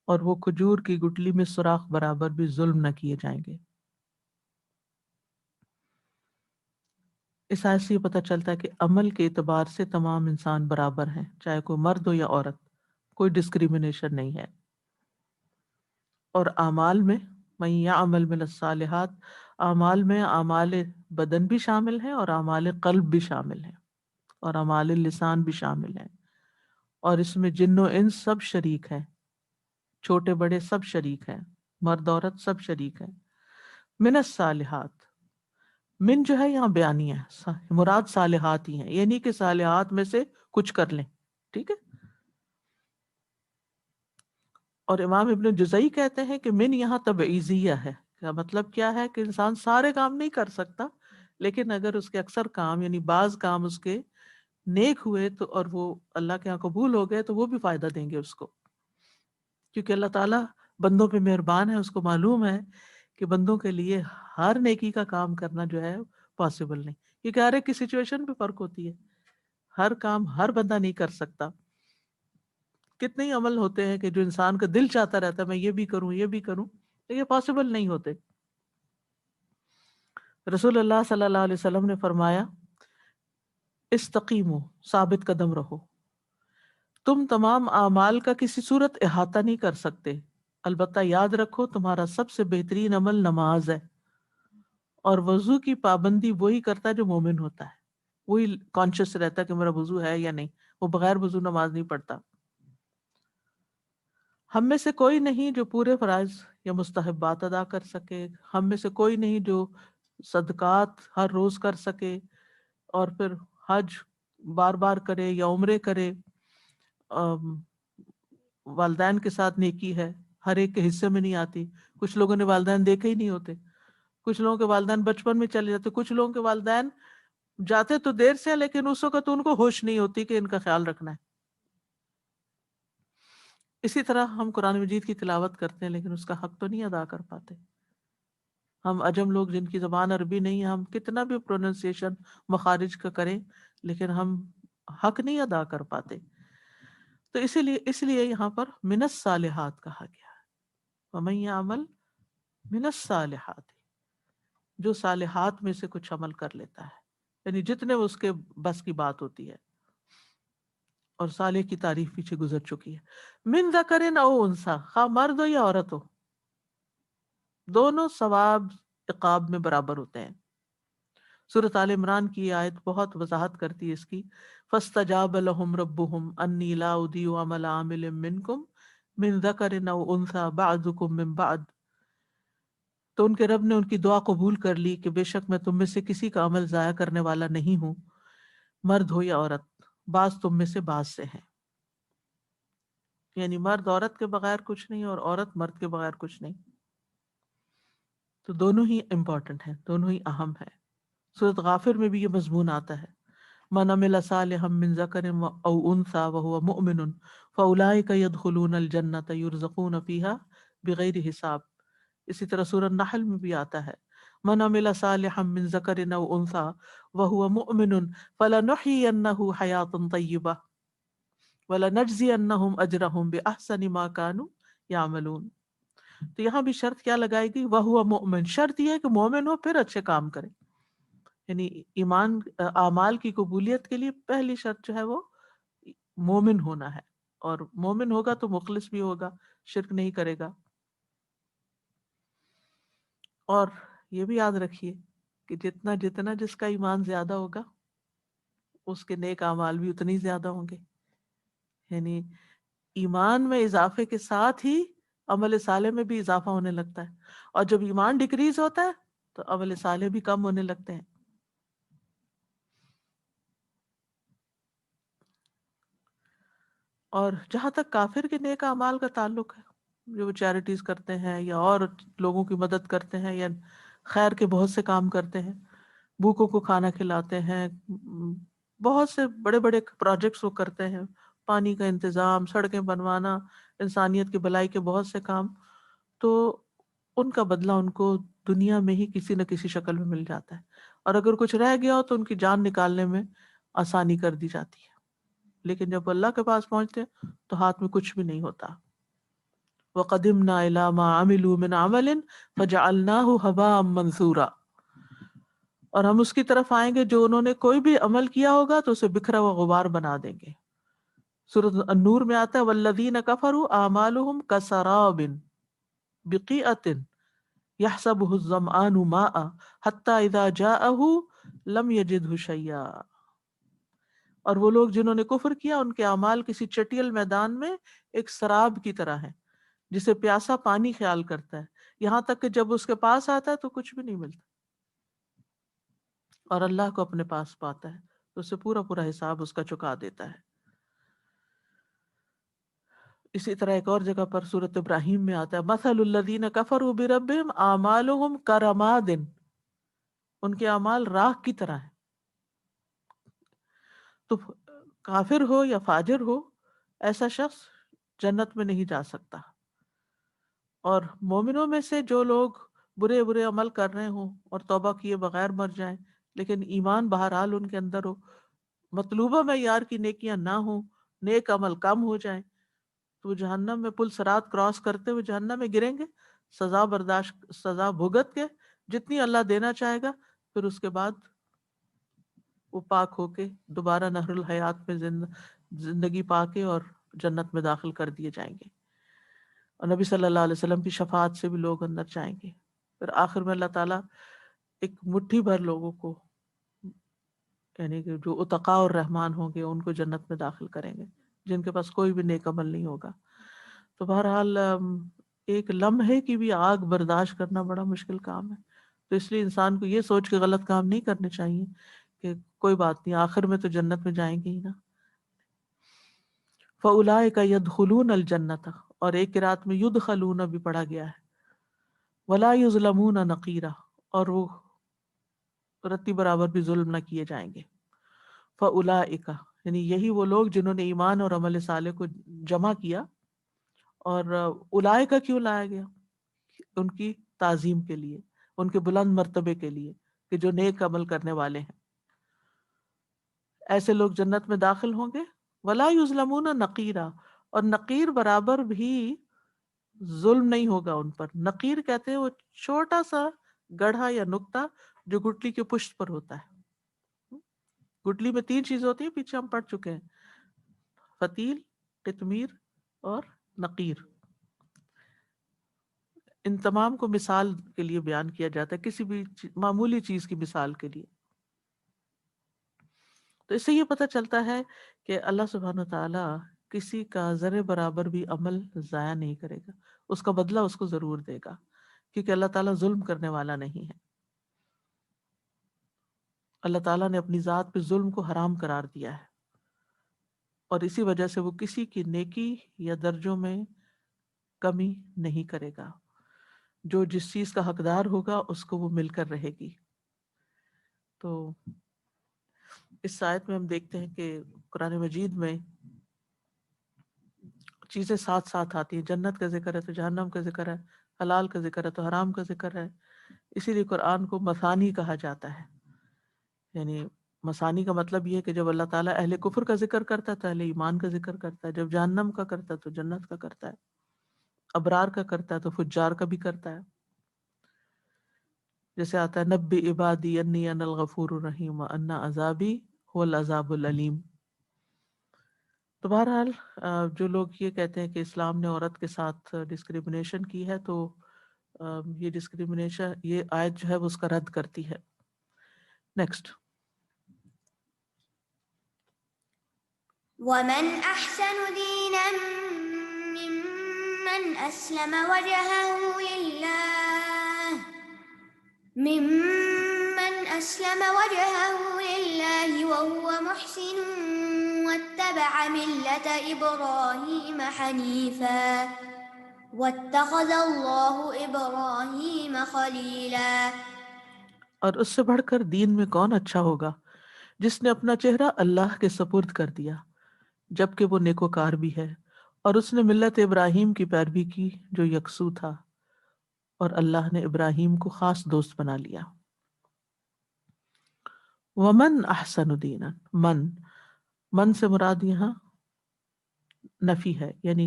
اور وہ کھجور کی گٹلی میں سوراخ برابر بھی ظلم نہ کیے جائیں گے. اس آیت سے یہ پتہ چلتا ہے کہ عمل کے اعتبار سے تمام انسان برابر ہیں، چاہے کوئی مرد ہو یا عورت، کوئی ڈسکریمنیشن نہیں ہے. اور اعمال میں من یعمل من الصالحات، اعمال میں اعمال بدن بھی شامل ہیں اور اعمال قلب بھی شامل ہیں اور اعمال لسان بھی شامل ہیں، اور اس میں جن و انس سب شریک ہیں، چھوٹے بڑے سب شریک ہیں، مرد عورت سب شریک ہیں. من الصالحات، من جو ہے یہاں بیانی ہے، مراد صالحات ہی ہیں، یہ نہیں کہ صالحات میں سے کچھ کر لیں، ٹھیک ہے. اور امام ابن جزئی کہتے ہیں کہ من یہاں تبعیضیہ ہے. کا مطلب کیا ہے کہ انسان سارے کام نہیں کر سکتا، لیکن اگر اس کے اکثر کام یعنی بعض کام اس کے نیک ہوئے تو اور وہ اللہ کے یہاں قبول ہو گئے تو وہ بھی فائدہ دیں گے اس کو، کیونکہ اللہ تعالیٰ بندوں پہ مہربان ہے، اس کو معلوم ہے کہ بندوں کے لیے ہر نیکی کا کام کرنا جو ہے پاسبل نہیں، کیونکہ ہر ایک کی سچویشن بھی فرق ہوتی ہے، ہر کام ہر بندہ نہیں کر سکتا. کتنے ہی عمل ہوتے ہیں کہ جو انسان کا دل چاہتا رہتا ہے میں یہ بھی کروں یہ بھی کروں، لیکن پاسبل نہیں ہوتے. رسول اللہ صلی اللہ علیہ وسلم نے فرمایا استقیموا، ثابت قدم رہو. تم تمام اعمال کا کسی صورت احاطہ نہیں کر سکتے، البتہ یاد رکھو تمہارا سب سے بہترین عمل نماز ہے، اور وضو کی پابندی وہی کرتا ہے جو مومن ہوتا ہے، وہی کانشیس رہتا ہے کہ میرا وضو ہے یا نہیں، وہ بغیر وضو نماز نہیں پڑھتا. ہم میں سے کوئی نہیں جو پورے فرائض یا مستحبات ادا کر سکے، ہم میں سے کوئی نہیں جو صدقات ہر روز کر سکے اور پھر حج بار بار کرے یا عمرے کرے. والدین کے ساتھ نیکی ہے، ہر ایک کے حصے میں نہیں آتی. کچھ لوگوں نے والدین دیکھے ہی نہیں ہوتے، کچھ لوگوں کے والدین بچپن میں چلے جاتے، کچھ لوگوں کے والدین جاتے تو دیر سے لیکن اس وقت ان کو ہوش نہیں ہوتی کہ ان کا خیال رکھنا ہے. اسی طرح ہم قرآن مجید کی تلاوت کرتے ہیں لیکن اس کا حق تو نہیں ادا کر پاتے. ہم عجم لوگ جن کی زبان عربی نہیں ہے، ہم کتنا بھی پروننسیشن مخارج کا کریں لیکن ہم حق نہیں ادا کر پاتے. تو اس لیے یہاں پر من الصالحات کہا گیا ہے. ومن یعمل من الصالحات، جو صالحات میں سے کچھ عمل کر لیتا ہے، یعنی جتنے اس کے بس کی بات ہوتی ہے. اور صالح کی تعریف پیچھے گزر چکی ہے. من ذکر او انثی، خواہ مرد ہو یا عورت ہو، دونوں ثواب عقاب میں برابر ہوتے ہیں. سورۃ آل عمران کی یہ آیت بہت وضاحت کرتی ہے اس کی. فاستجاب لهم ربهم انی لا اضیع عمل عامل منکم من ذکر او انثی بعضکم من بعض. تو ان کے رب نے ان کی دعا قبول کر لی کہ بے شک میں تم میں سے کسی کا عمل ضائع کرنے والا نہیں ہوں، مرد ہو یا عورت، بعض تم میں سے بعض سے ہیں. یعنی مرد عورت کے بغیر کچھ نہیں اور عورت مرد کے بغیر کچھ نہیں. تو دونوں ہی امپورٹنٹ ہیں، دونوں ہی اہم ہیں. سورۃ غافر میں بھی یہ مضمون آتا ہے، من عمل صالحا من ذکر او انثی وهو مؤمن فاولئک يدخلون الجنۃ یرزقون فیہا بغیر حساب. اسی طرح سورۃ النحل میں بھی آتا ہے، من عمل صالحا من ذکر او انثی وهو مؤمن فلنحیینہ حیاۃ طیبہ وَلَنَجْزِيَنَّهُمْ أَجْرَهُمْ بِأَحْسَنِ مَا كَانُوا يَعْمَلُونَ. تو یہاں بھی شرط کیا لگائے گی؟ وَهُوَ مُؤْمِن. شرط یہ ہے کہ مومن ہو پھر اچھے کام کرے. یعنی ایمان اعمال کی قبولیت کے لیے پہلی شرط جو ہے وہ مومن ہونا ہے، اور مومن ہوگا تو مخلص بھی ہوگا، شرک نہیں کرے گا. اور یہ بھی یاد رکھیے کہ جتنا جتنا جس کا ایمان زیادہ ہوگا اس کے نیک اعمال بھی اتنی زیادہ ہوں گے. یعنی ایمان میں اضافے کے ساتھ ہی عمل صالح میں بھی اضافہ ہونے لگتا ہے، اور جب ایمان ڈکریز ہوتا ہے تو عمل صالح بھی کم ہونے لگتے ہیں. اور جہاں تک کافر کے نیک اعمال کا تعلق ہے، جو وہ چیریٹیز کرتے ہیں یا اور لوگوں کی مدد کرتے ہیں یا خیر کے بہت سے کام کرتے ہیں، بھوکوں کو کھانا کھلاتے ہیں، بہت سے بڑے بڑے پروجیکٹس وہ کرتے ہیں، پانی کا انتظام، سڑکیں بنوانا، انسانیت کی بھلائی کے بہت سے کام، تو ان کا بدلہ ان کو دنیا میں ہی کسی نہ کسی شکل میں مل جاتا ہے. اور اگر کچھ رہ گیا ہو تو ان کی جان نکالنے میں آسانی کر دی جاتی ہے. لیکن جب اللہ کے پاس پہنچتے ہیں تو ہاتھ میں کچھ بھی نہیں ہوتا. وَقَدِمْنَا إِلَىٰ مَا عَمِلُوا مِنْ عَمَلٍ فَجَعَلْنَاهُ هَبَاءً مَنْثُورًا. اور ہم اس کی طرف آئیں گے جو انہوں نے کوئی بھی عمل کیا ہوگا تو اسے بکھرا ہوا غبار بنا دیں گے. سورۃ النور میں آتا ہے وَالَّذِينَ كَفَرُوا أَعْمَالُهُمْ كَسَرَابٍ بِقِيعَةٍ يَحْسَبُهُ الظَّمْآنُ مَاءً حَتَّىٰ إِذَا جَاءَهُ لَمْ يَجِدْهُ شَيْئًا. اور وہ لوگ جنہوں نے کفر کیا ان کے اعمال کسی چٹیل میدان میں ایک سراب کی طرح ہیں جسے پیاسا پانی خیال کرتا ہے، یہاں تک کہ جب اس کے پاس آتا ہے تو کچھ بھی نہیں ملتا، اور اللہ کو اپنے پاس پاتا ہے تو اسے پورا پورا حساب اس کا چکا دیتا ہے. اسی طرح ایک اور جگہ پر سورۃ ابراہیم میں آتا ہے مثل الذین کفروا بربہم اعمالہم کرماد. ان کے اعمال راکھ کی طرح ہیں. تو کافر ہو یا فاجر ہو، ایسا شخص جنت میں نہیں جا سکتا. اور مومنوں میں سے جو لوگ برے برے عمل کر رہے ہوں اور توبہ کیے بغیر مر جائیں لیکن ایمان بہرحال ان کے اندر ہو، مطلوبہ معیار کی نیکیاں نہ ہوں، نیک عمل کم ہو جائیں، تو وہ جہنم میں پل صراط کراس کرتے ہوئے جہنم میں گریں گے، سزا بھگت کے جتنی اللہ دینا چاہے گا، پھر اس کے بعد وہ پاک ہو کے دوبارہ نہر الحیات میں زندگی پا کے اور جنت میں داخل کر دیے جائیں گے، اور نبی صلی اللہ علیہ وسلم کی شفاعت سے بھی لوگ اندر جائیں گے۔ پھر آخر میں اللہ تعالیٰ ایک مٹھی بھر لوگوں کو، یعنی کہ جو اتقاء اور رحمان ہوں گے، ان کو جنت میں داخل کریں گے، جن کے پاس کوئی بھی نیک عمل نہیں ہوگا۔ تو بہرحال ایک لمحے کی بھی آگ برداشت کرنا بڑا مشکل کام ہے، تو اس لیے انسان کو یہ سوچ کے غلط کام نہیں کرنے چاہیے کہ کوئی بات نہیں، آخر میں تو جنت میں جائیں گے ہی نا۔ فَأُولَٰئِكَ يَدْخُلُونَ الْجَنَّةَ، اور ایک قرات میں يُدْخَلُونَ بھی پڑھا گیا ہے، وَلَا يُظْلَمُونَ نَقِيرًا، اور وہ رتی برابر بھی ظلم نہ کیے جائیں گے۔ فَأُولَٰئِكَ، یعنی یہی وہ لوگ جنہوں نے ایمان اور عمل صالح کو جمع کیا، اور اولئک کیوں لایا گیا؟ ان کی تعظیم کے لیے، ان کے بلند مرتبے کے لیے کہ جو نیک عمل کرنے والے ہیں، ایسے لوگ جنت میں داخل ہوں گے۔ ولا یظلمون نقیرا، اور نقیر برابر بھی ظلم نہیں ہوگا ان پر۔ نقیر کہتے ہیں وہ چھوٹا سا گڑھا یا نقطہ جو گٹلی کے پشت پر ہوتا ہے۔ گٹلی میں 3 چیزیں ہوتی ہیں، پیچھے ہم پڑھ چکے ہیں، فتیل، قطمیر اور نقیر۔ ان تمام کو مثال کے لیے بیان کیا جاتا ہے، کسی بھی معمولی چیز کی مثال کے لیے۔ تو اس سے یہ پتہ چلتا ہے کہ اللہ سبحانہ وتعالیٰ کسی کا ذرے برابر بھی عمل ضائع نہیں کرے گا، اس کا بدلہ اس کو ضرور دے گا، کیونکہ اللہ تعالیٰ ظلم کرنے والا نہیں ہے۔ اللہ تعالیٰ نے اپنی ذات پہ ظلم کو حرام قرار دیا ہے، اور اسی وجہ سے وہ کسی کی نیکی یا درجوں میں کمی نہیں کرے گا۔ جو جس چیز کا حقدار ہوگا اس کو وہ مل کر رہے گی۔ تو اس آیت میں ہم دیکھتے ہیں کہ قرآن مجید میں چیزیں ساتھ ساتھ آتی ہیں، جنت کا ذکر ہے تو جہنم کا ذکر ہے، حلال کا ذکر ہے تو حرام کا ذکر ہے۔ اسی لیے قرآن کو مثانی کہا جاتا ہے، یعنی مثانی کا مطلب یہ ہے کہ جب اللہ تعالیٰ اہل کفر کا ذکر کرتا ہے تو اہل ایمان کا ذکر کرتا ہے، جب جہنم کا کرتا ہے تو جنت کا کرتا ہے، ابرار کا کرتا ہے تو فجار کا بھی کرتا ہے۔ جیسے آتا ہے نبی عبادی انی انا الغفور الرحیم وان عذابی هو العذاب العلیم۔ تو بہرحال جو لوگ یہ کہتے ہیں کہ اسلام نے عورت کے ساتھ ڈسکریمنیشن کی ہے، تو یہ ڈسکریمنیشن، یہ آیت جو ہے وہ اس کا رد کرتی ہے۔ نیکسٹ۔ ومن أحسن دينا ممن أسلم وجهه لله وهو محسن واتبع ملة إبراهيم حنيفا واتخذ الله إبراهيم خليلا۔ اور اس سے بڑھ کر دین میں کون اچھا ہوگا جس نے اپنا چہرہ اللہ کے سپرد کر دیا، جبکہ وہ نیکوکار بھی ہے، اور اس نے ملت ابراہیم کی پیروی کی جو یکسو تھا، اور اللہ نے ابراہیم کو خاص دوست بنا لیا۔ ومن احسن دینا، من سے مراد یہاں نفی ہے، یعنی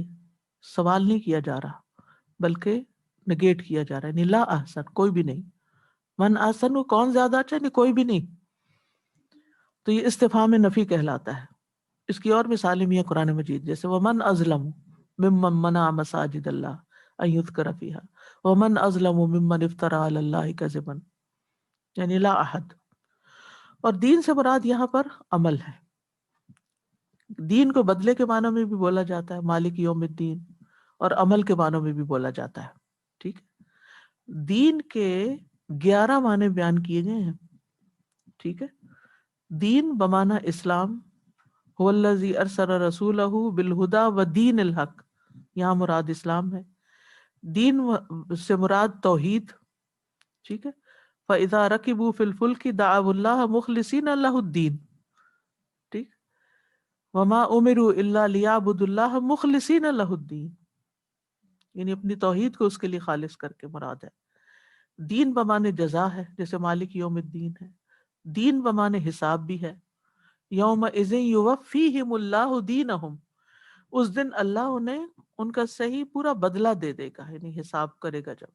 سوال نہیں کیا جا رہا بلکہ نگیٹ کیا جا رہا ہے، یعنی لا احسن، کوئی بھی نہیں۔ من احسن، وہ کون زیادہ اچھا، یعنی کوئی بھی نہیں۔ تو یہ استفہام نفی کہلاتا ہے۔ اس کی اور مثالیں بھی ہیں قرآن مجید، جیسے ومن ازلم ممن منع مساجد اللہ ان یذکر فیہا ومن ازلم ممن افتری علی اللہ کذبا، یعنی لا احد۔ اور دین سے مراد یہاں پر عمل ہے۔ دین کو بدلے کے معنوں میں بھی بولا جاتا ہے، مالک یوم الدین، اور عمل کے معنوں میں بھی بولا جاتا ہے۔ ٹھیک ہے، دین کے 11 معنی بیان کیے گئے ہیں۔ ٹھیک ہے، دین بمعنی اسلام، هو الذی ارسل رسولہ بالہدی ودین الحق، یہاں مراد اسلام ہے۔ دین سے مراد توحید۔ ٹھیک ہے، فَإِذَا رَكِبُوا فِي الْفُلْكِ دَعَوُا اللَّهَ مُخْلِصِينَ لَهُ الدِّينَ۔ ٹھیک، وَمَا أُمِرُوا إِلَّا لِيَعْبُدُوا اللَّهَ مُخْلِصِينَ لَهُ الدِّينَ، یعنی اپنی توحید کو اس کے لیے خالص کر کے مراد ہے۔ دین بمانے جزا ہے، جیسے مالک یوم الدین ہے۔ دین بمانے حساب بھی ہے. یوم اذن یوفیہم اللہ دینہم، اس دن اللہ انہیں ان کا صحیح پورا بدلہ دے دے گا، یعنی حساب کرے گا جب.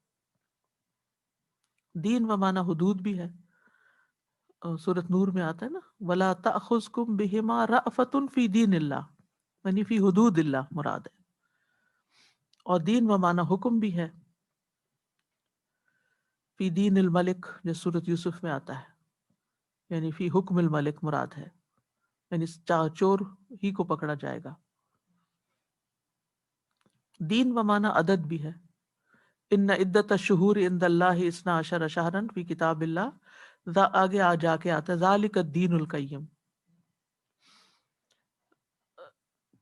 دین بمانا حدود بھی ہے، سورۃ نور میں آتا ہے نا وَلَا تَأْخُذْكُمْ بِهِمَا رَأْفَةٌ فِي دِینِ اللَّهِ، یعنی فی حدود اللہ مراد ہے. اور دین بمانا حکم بھی ہے، فی دین الملک جو سورۃ یوسف میں آتا ہے، یعنی فی حکم الملک مراد ہے، یعنی چور ہی کو پکڑا جائے گا. دین بمانا عدد بھی ہے، ان عدت الشہور عند اللہ 12 شہرا فی کتاب اللہ، آگے جا کے آتا ہے ذالک الدین القیم.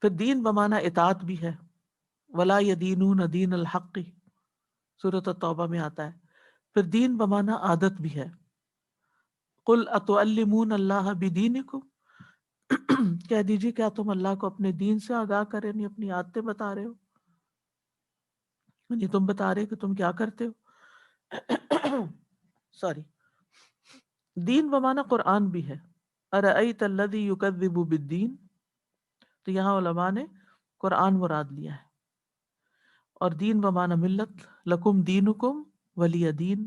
پھر دین بمانا اطاعت بھی ہے، ولا یدینون دین الحق سورۃ التوبہ میں آتا ہے. پھر دین بمانا عادت بھی ہے، قل اتعلمون اللہ بدینکم، کہہ دیجیے کیا تم اللہ کو اپنے دین سے آگاہ کریں، نہیں اپنی عادتیں بتا رہے ہو، نہیں تم بتا رہے کہ تم کیا کرتے ہو. سوری. دین بمانا قرآن بھی ہے، ارأیت الذی یکذب بالدین، تو یہاں علماء نے قرآن مراد لیا ہے. اور دین بمانا ملت، لکم دینکم ولی دین.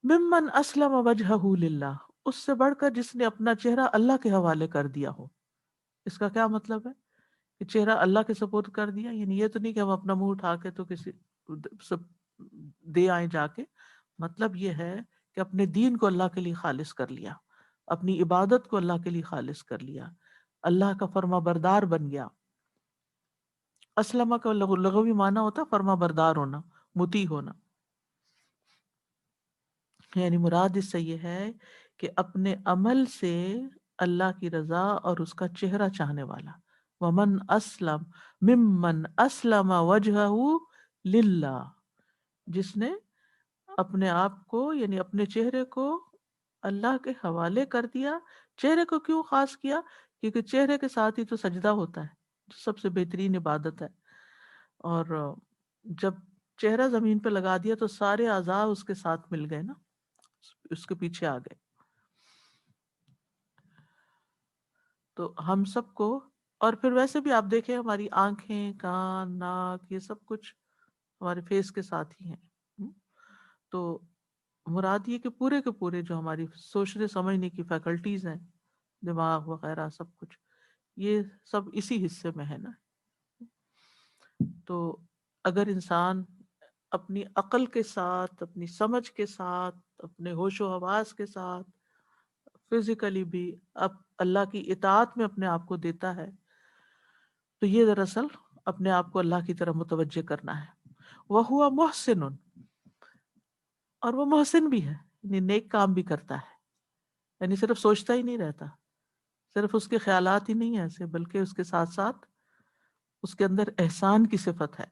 ممن اسلم وجہہ للہ، اس سے بڑھ کر جس نے اپنا چہرہ اللہ کے حوالے کر دیا ہو. اس کا کیا مطلب ہے کہ چہرہ اللہ کے سپورٹ کر دیا، یعنی یہ تو نہیں کہ ہم اپنا منہ اٹھا کے تو کسی سب دے آئیں جا کے. مطلب یہ ہے کہ اپنے دین کو اللہ کے لیے خالص کر لیا، اپنی عبادت کو اللہ کے لیے خالص کر لیا، اللہ کا فرما بردار بن گیا. اسلمہ کا لغوی معنی ہوتا ہے فرما بردار ہونا، مطیع ہونا. یعنی مراد اس سے یہ ہے کہ اپنے عمل سے اللہ کی رضا اور اس کا چہرہ چاہنے والا. ومن اسلم ممن اسلم وجہہ للہ، جس نے اپنے آپ کو یعنی اپنے چہرے کو اللہ کے حوالے کر دیا. چہرے کو کیوں خاص کیا؟ کیونکہ چہرے کے ساتھ ہی تو سجدہ ہوتا ہے جو سب سے بہترین عبادت ہے. اور جب چہرہ زمین پہ لگا دیا تو سارے اعضاء اس کے ساتھ مل گئے نا، اس کے پیچھے آ گئے. تو ہم سب کو، اور پھر ویسے بھی آپ دیکھیں ہماری آنکھیں، کان، ناک، یہ سب کچھ ہمارے فیس کے ساتھ ہی ہیں. تو مراد یہ کہ پورے کے پورے جو ہماری سوچنے سمجھنے کی فیکلٹیز ہیں، دماغ وغیرہ سب کچھ، یہ سب اسی حصے میں ہے نا. تو اگر انسان اپنی عقل کے ساتھ، اپنی سمجھ کے ساتھ، اپنے ہوش و حواس کے ساتھ، فزیکلی بھی اب اللہ کی اطاعت میں اپنے آپ کو دیتا ہے، تو یہ دراصل اپنے آپ کو اللہ کی طرف متوجہ کرنا ہے. وَهُوَ مُحْسِنٌ، اور وہ محسن بھی ہے، یعنی نیک کام بھی کرتا ہے، یعنی صرف سوچتا ہی نہیں رہتا، صرف اس کے خیالات ہی نہیں ایسے، بلکہ اس کے ساتھ ساتھ اس کے اندر احسان کی صفت ہے.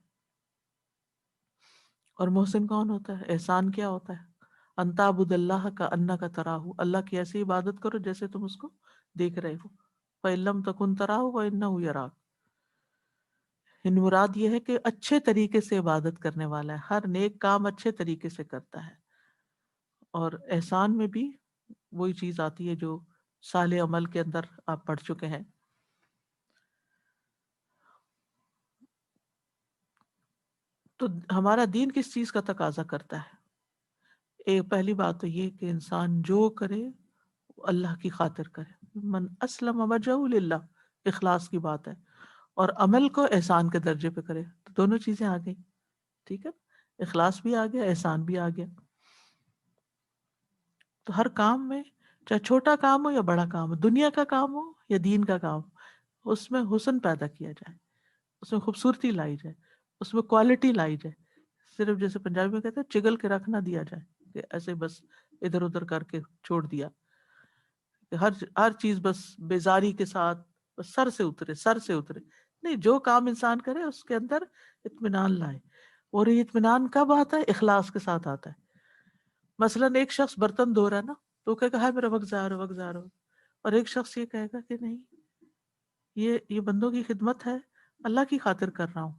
اور محسن کون ہوتا ہے؟ احسان کیا ہوتا ہے؟ ان تعبد اللہ کا انک تراہ، اللہ کی ایسی عبادت کرو جیسے تم اس کو دیکھ رہے ہو. فَإِن لَّمْ تَكُن تَرَاهُ فَإِنَّهُ يَرَاكَ. یعنی مراد یہ ہے کہ اچھے طریقے سے عبادت کرنے والا ہے، ہر نیک کام اچھے طریقے سے کرتا ہے. اور احسان میں بھی وہی چیز آتی ہے جو صالح عمل کے اندر آپ پڑھ چکے ہیں. تو ہمارا دین کس چیز کا تقاضا کرتا ہے؟ ایک پہلی بات تو یہ کہ انسان جو کرے وہ اللہ کی خاطر کرے. من اسلم وجہہ للہ، اخلاص کی بات ہے، اور عمل کو احسان کے درجے پہ کرے. تو دونوں چیزیں آ گئی، ٹھیک ہے، اخلاص بھی آ گیا، احسان بھی آ گیا. تو ہر کام میں، چاہے چھوٹا کام ہو یا بڑا کام ہو، دنیا کا کام ہو یا دین کا کام ہو، اس میں حسن پیدا کیا جائے، اس میں خوبصورتی لائی جائے، اس میں کوالٹی لائی جائے. صرف جیسے پنجابی میں کہتے ہیں چگل کے رکھ نہ دیا جائے کہ ایسے بس ادھر ادھر کر کے چھوڑ دیا، کہ ہر چیز بس بیزاری کے ساتھ بس سر سے اترے. نہیں، جو کام انسان کرے اس کے اندر اطمینان لائے. اور یہ اطمینان کب آتا ہے؟ اخلاص کے ساتھ آتا ہے. مثلاً ایک شخص برتن دھو رہا ہے نا، تو وہ کہے گا ہائے میرا وقت ضائع ہو رہا ہے، اور ایک شخص یہ کہے گا کہ نہیں، یہ بندوں کی خدمت ہے، اللہ کی خاطر کر رہا ہوں،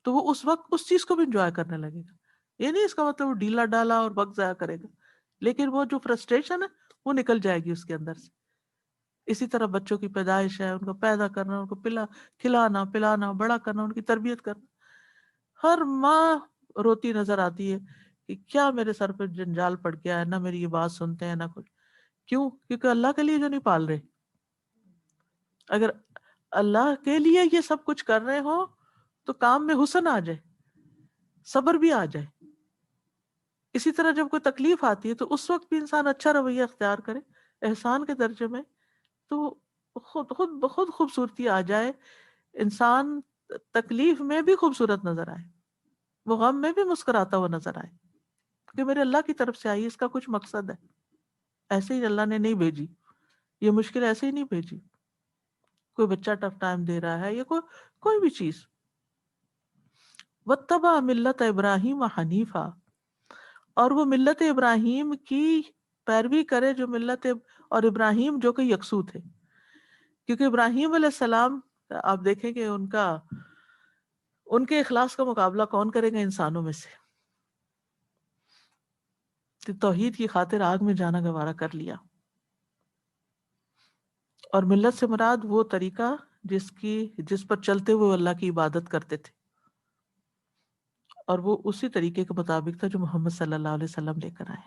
تو وہ اس وقت اس چیز کو بھی انجوائے کرنے لگے گا. یہ نہیں اس کا مطلب وہ ڈھیلا ڈالا اور وقت ضائع کرے گا، لیکن وہ جو فرسٹریشن ہے وہ نکل جائے گی اس کے اندر سے. اسی طرح بچوں کی پیدائش ہے، ان کو پیدا کرنا، ان کو کھلانا پلانا، بڑا کرنا، ان کی تربیت کرنا. ہر ماں روتی نظر آتی ہے کہ کیا میرے سر پہ جنجال پڑ گیا ہے، نہ میری یہ بات سنتے ہیں نہ کچھ. کیوں؟ کیونکہ اللہ کے لیے جو نہیں پال رہے. اگر اللہ کے لیے یہ سب کچھ کر رہے ہو تو کام میں حسن آ جائے، صبر بھی آ جائے. اسی طرح جب کوئی تکلیف آتی ہے تو اس وقت بھی انسان اچھا رویہ اختیار کرے احسان کے درجے میں، تو خود بخود خوبصورتی آ جائے. انسان تکلیف میں بھی خوبصورت نظر آئے، وہ غم میں بھی مسکراتا ہوا نظر آئے کہ میرے اللہ کی طرف سے آئی، اس کا کچھ مقصد ہے. ایسے ہی اللہ نے نہیں بھیجی، یہ مشکل ایسے ہی نہیں بھیجی. کوئی بچہ ٹف ٹائم دے رہا ہے یا کوئی بھی چیز. واتبع ملت ابراہیم حنیفا، اور وہ ملت ابراہیم کی پیروی کرے، جو ملت اور ابراہیم جو کہ یکسو تھے. کیونکہ ابراہیم علیہ السلام آپ دیکھیں کہ ان کے اخلاص کا مقابلہ کون کرے گا انسانوں میں سے. تو توحید کی خاطر آگ میں جانا گوارا کر لیا. اور ملت سے مراد وہ طریقہ جس پر چلتے ہوئے اللہ کی عبادت کرتے تھے، اور وہ اسی طریقے کے مطابق تھا جو محمد صلی اللہ علیہ وسلم لے کر آئے.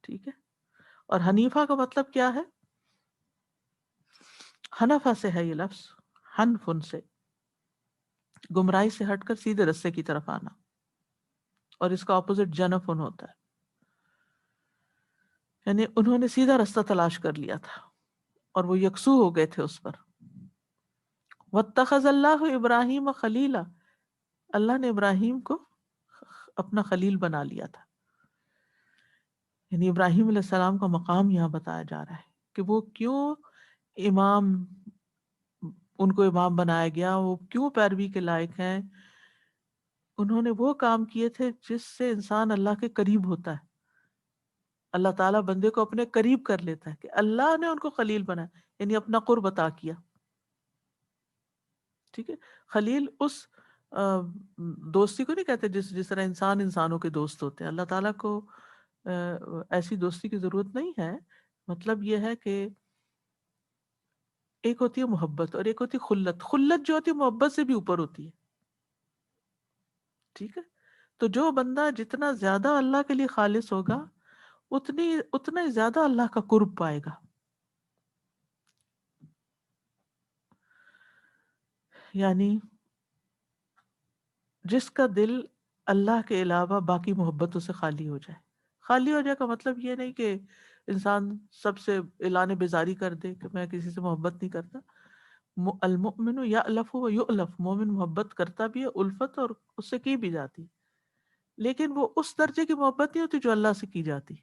ٹھیک ہے. اور حنیفہ کا مطلب کیا ہے؟ حنفہ سے ہے یہ لفظ، حنفن سے، گمراہی سے ہٹ کر سیدھے رستے کی طرف آنا، اور اس کا اپوزٹ جنفن ہوتا ہے، یعنی انہوں نے سیدھا رستہ تلاش کر لیا تھا اور وہ یکسو ہو گئے تھے اس پر. واتخذ اللہ ابراہیم خلیلا، اللہ نے ابراہیم کو اپنا خلیل بنا لیا تھا. یعنی ابراہیم علیہ السلام کا مقام یہاں بتایا جا رہا ہے کہ وہ کیوں ان کو امام بنایا گیا، وہ کیوں پیروی کے لائق ہیں. انہوں نے وہ کام کیے تھے جس سے انسان اللہ کے قریب ہوتا ہے. اللہ تعالیٰ بندے کو اپنے قریب کر لیتا ہے کہ اللہ نے ان کو خلیل بنایا، یعنی اپنا قرب عطا کیا. ٹھیک ہے. خلیل اس دوستی کو نہیں کہتے جس طرح انسان انسانوں کے دوست ہوتے ہیں. اللہ تعالیٰ کو ایسی دوستی کی ضرورت نہیں ہے. مطلب یہ ہے کہ ایک ہوتی ہے محبت اور ایک ہوتی ہے خلت. خلت جو ہوتی ہے محبت سے بھی اوپر ہوتی ہے. ٹھیک ہے. تو جو بندہ جتنا زیادہ اللہ کے لیے خالص ہوگا اتنا ہی زیادہ اللہ کا قرب پائے گا. یعنی جس کا دل اللہ کے علاوہ باقی محبتوں سے خالی ہو جائے. خالی ہو جائے کا مطلب یہ نہیں کہ انسان سب سے اعلان بیزاری کر دے کہ میں کسی سے محبت نہیں کرتا. المؤمن یألف و یؤلف، مومن محبت کرتا بھی ہے، الفت اور اس سے کی بھی جاتی، لیکن وہ اس درجے کی محبت نہیں ہوتی جو اللہ سے کی جاتی.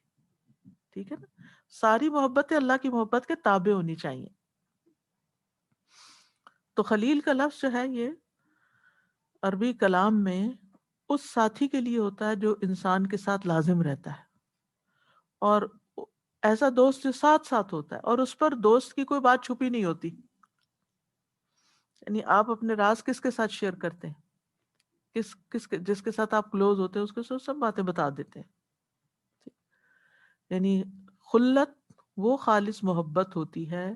ٹھیک ہے نا. ساری محبتیں اللہ کی محبت کے تابع ہونی چاہیے. تو خلیل کا لفظ جو ہے یہ عربی کلام میں اس ساتھی کے لیے ہوتا ہے جو انسان کے ساتھ لازم رہتا ہے، اور ایسا دوست جو ساتھ ساتھ ہوتا ہے اور اس پر دوست کی کوئی بات چھپی نہیں ہوتی. یعنی آپ اپنے راز کس کے ساتھ شیئر کرتے ہیں، جس کے ساتھ آپ کلوز ہوتے ہیں اس کے ساتھ سب باتیں بتا دیتے ہیں. یعنی خلت وہ خالص محبت ہوتی ہے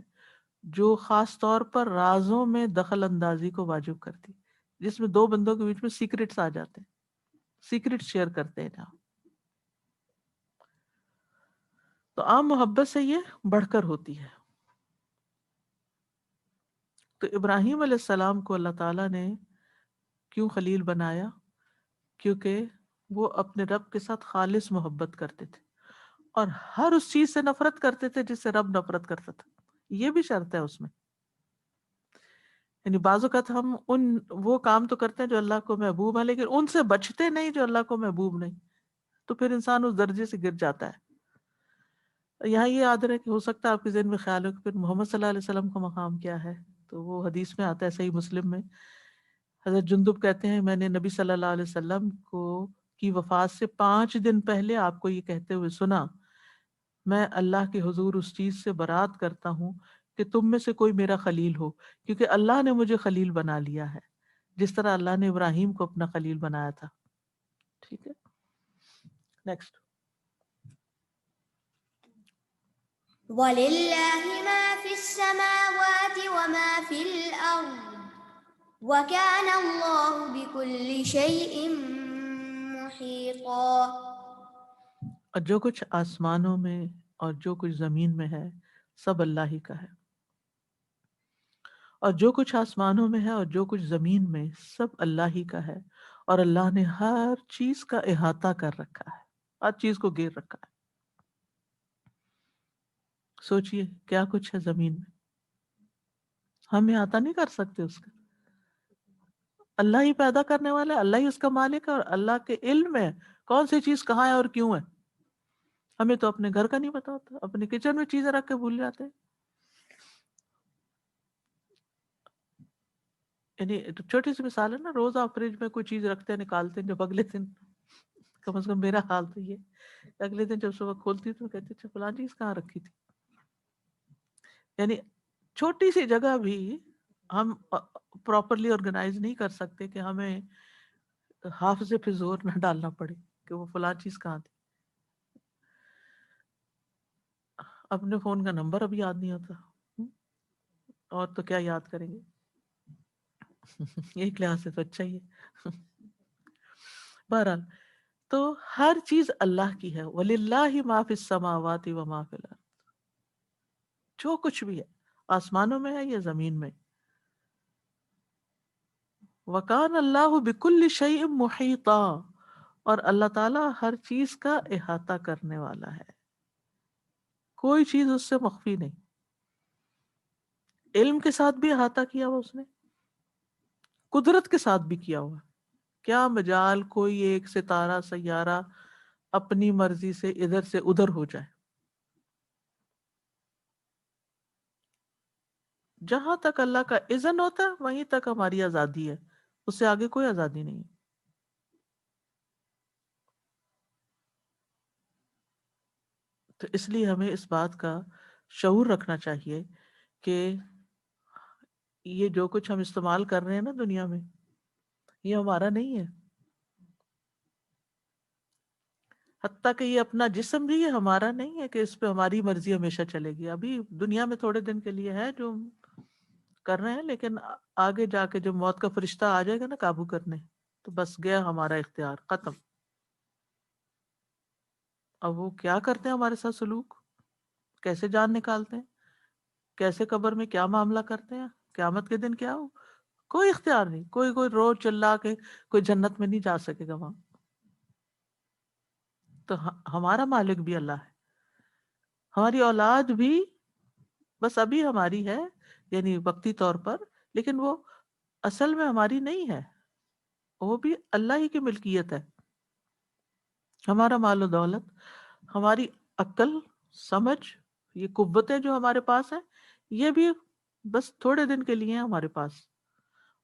جو خاص طور پر رازوں میں دخل اندازی کو واجب کرتی، جس میں دو بندوں کے بیچ میں سیکرٹس آ جاتے ہیں، سیکرٹ شیئر کرتے ہیں جہاں. تو عام محبت سے یہ بڑھ کر ہوتی ہے. تو ابراہیم علیہ السلام کو اللہ تعالیٰ نے کیوں خلیل بنایا؟ کیونکہ وہ اپنے رب کے ساتھ خالص محبت کرتے تھے اور ہر اس چیز سے نفرت کرتے تھے جس سے رب نفرت کرتا تھا. یہ بھی شرط ہے اس میں. یعنی بعض اوقات ہم وہ کام تو کرتے ہیں جو اللہ کو محبوب ہے، لیکن ان سے بچتے نہیں جو اللہ کو محبوب نہیں، تو پھر انسان اس درجے سے گر جاتا ہے. یہاں یہ یاد رہے کہ ہو سکتا ہے آپ کے ذہن میں خیال ہو کہ پھر محمد صلی اللہ علیہ وسلم کا مقام کیا ہے. تو وہ حدیث میں آتا ہے صحیح مسلم میں، حضرت جندب کہتے ہیں میں نے نبی صلی اللہ علیہ وسلم کی وفات سے 5 دن پہلے آپ کو یہ کہتے ہوئے سنا، میں اللہ کے حضور اس چیز سے برات کرتا ہوں کہ تم میں سے کوئی میرا خلیل ہو، کیونکہ اللہ نے مجھے خلیل بنا لیا ہے جس طرح اللہ نے ابراہیم کو اپنا خلیل بنایا تھا. ٹھیک ہے. نیکسٹ. وَلِلَّهِ مَا فِي السَّمَاوَاتِ وَمَا فِي الْأَرْضِ وَكَانَ اللَّهُ بِكُلِّ شَيْءٍ مُحِيطًا. اور جو کچھ آسمانوں میں اور جو کچھ زمین میں ہے سب اللہ ہی کا ہے. اور جو کچھ آسمانوں میں ہے اور جو کچھ زمین میں سب اللہ ہی کا ہے. اور اللہ نے ہر چیز کا احاطہ کر رکھا ہے، ہر چیز کو گھیر رکھا ہے. سوچئے کیا کچھ ہے زمین میں، ہم احاطہ نہیں کر سکتے اس کا. اللہ ہی پیدا کرنے والا ہے، اللہ ہی اس کا مالک ہے، اور اللہ کے علم میں کون سی چیز کہاں ہے اور کیوں ہے. ہمیں تو اپنے گھر کا نہیں پتا ہوتا، اپنے کچن میں چیزیں رکھ کے بھول جاتے ہیں. یعنی چھوٹی سی مثال ہے نا، روز آپ فریج میں کوئی چیز رکھتے ہیں نکالتے ہیں، جب اگلے دن کم از کم میرا حال تو یہ اگلے دن جب صبح کھولتی تو کہتے اچھا فلاں چیز کہاں رکھی تھی. یعنی چھوٹی سی جگہ بھی ہم پراپرلی آرگنائز نہیں کر سکتے کہ ہمیں حافظے پہ زور نہ ڈالنا پڑے کہ وہ فلاں چیز کہاں تھی. اپنے فون کا نمبر اب یاد نہیں ہوتا، اور تو کیا یاد کریں گے. ایک لحاظ سے تو اچھا ہی ہے. بہرحال تو ہر چیز اللہ کی ہے. وَلِلَّهِ مَا فِي السَّمَاوَاتِ وَمَا فِي الْأَرْضِ. جو کچھ بھی ہے آسمانوں میں ہے یا زمین میں. وَكَانَ اللَّهُ بِكُلِّ شَيْءٍ مُحِيطًا. اور اللہ تعالیٰ ہر چیز کا احاطہ کرنے والا ہے، کوئی چیز اس سے مخفی نہیں. علم کے ساتھ بھی احاطہ کیا ہوا اس نے، قدرت کے ساتھ بھی کیا ہوا. کیا مجال کوئی ایک ستارہ سیارہ اپنی مرضی سے ادھر سے ادھر ہو جائے. جہاں تک اللہ کا اذن ہوتا ہے وہیں تک ہماری آزادی ہے، اس سے آگے کوئی آزادی نہیں. تو اس لیے ہمیں اس بات کا شعور رکھنا چاہیے کہ یہ جو کچھ ہم استعمال کر رہے ہیں نا دنیا میں، یہ ہمارا نہیں ہے. حتیٰ کہ یہ اپنا جسم بھی یہ ہمارا نہیں ہے کہ اس پہ ہماری مرضی ہمیشہ چلے گی. ابھی دنیا میں تھوڑے دن کے لیے ہے جو کر رہے ہیں، لیکن آگے جا کے جو موت کا فرشتہ آ جائے گا نا قابو کرنے، تو بس گیا ہمارا اختیار، ختم. اب وہ کیا کرتے ہیں ہمارے ساتھ سلوک، کیسے جان نکالتے ہیں، کیسے قبر میں کیا معاملہ کرتے ہیں، قیامت کے دن کیا ہو، کوئی اختیار نہیں. کوئی رو چلا کے کوئی جنت میں نہیں جا سکے گا وہاں. تو ہمارا مالک بھی اللہ ہے. ہماری اولاد بھی بس ابھی ہماری ہے، یعنی وقتی طور پر، لیکن وہ اصل میں ہماری نہیں ہے، وہ بھی اللہ ہی کی ملکیت ہے. ہمارا مال و دولت، ہماری عقل، سمجھ، یہ قوتیں جو ہمارے پاس ہیں، یہ بھی بس تھوڑے دن کے لیے ہیں ہمارے پاس.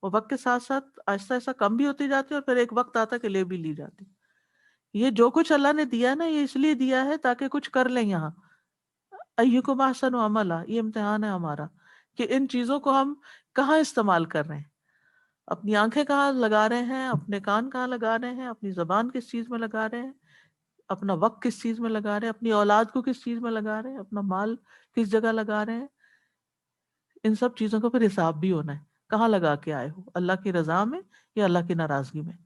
وہ وقت کے ساتھ ساتھ آہستہ آہستہ کم بھی ہوتی جاتی ہے، اور پھر ایک وقت آتا کہ لے بھی لی جاتی. یہ جو کچھ اللہ نے دیا نا، یہ اس لیے دیا ہے تاکہ کچھ کر لیں یہاں. ایکم احسن عملا، یہ امتحان ہے ہمارا کہ ان چیزوں کو ہم کہاں استعمال کر رہے ہیں. اپنی آنکھیں کہاں لگا رہے ہیں، اپنے کان کہاں لگا رہے ہیں، اپنی زبان کس چیز میں لگا رہے ہیں، اپنا وقت کس چیز میں لگا رہے ہیں، اپنی اولاد کو کس چیز میں لگا رہے ہیں، اپنا مال کس جگہ لگا رہے ہیں. ان سب چیزوں کا پھر حساب بھی ہونا ہے. کہاں لگا کے آئے ہو، اللہ کی رضا میں یا اللہ کی ناراضگی میں.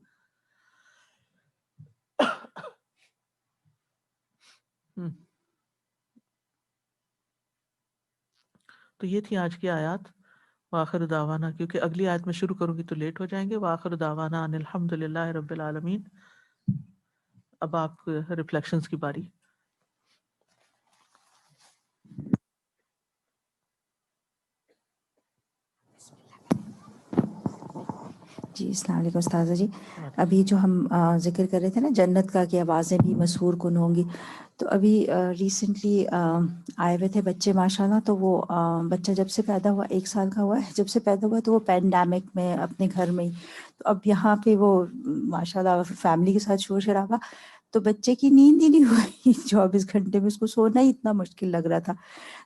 تو یہ تھی آج کی آیات. وآخر دعوانا، کیونکہ اگلی آیت میں شروع کروں گی تو لیٹ ہو جائیں گے. وآخر دعوانا ان الحمد للہ رب العالمین. اب آپ ریفلیکشنز کی باری. جی السلام علیکم استاذہ جی. ابھی جو ہم ذکر کر رہے تھے نا جنت کا کہ آوازیں بھی مسحور کن ہوں گی، تو ابھی ریسنٹلی آئے ہوئے تھے بچے ماشاءاللہ. تو وہ بچہ جب سے پیدا ہوا، 1 سال کا ہوا ہے، جب سے پیدا ہوا تو وہ پینڈیمک میں اپنے گھر میں ہی. تو اب یہاں پہ وہ ماشاءاللہ فیملی کے ساتھ شور شرابہ، تو بچے کی نیند ہی نہیں ہوئی 24 گھنٹے میں. اس کو سونا ہی اتنا مشکل لگ رہا تھا.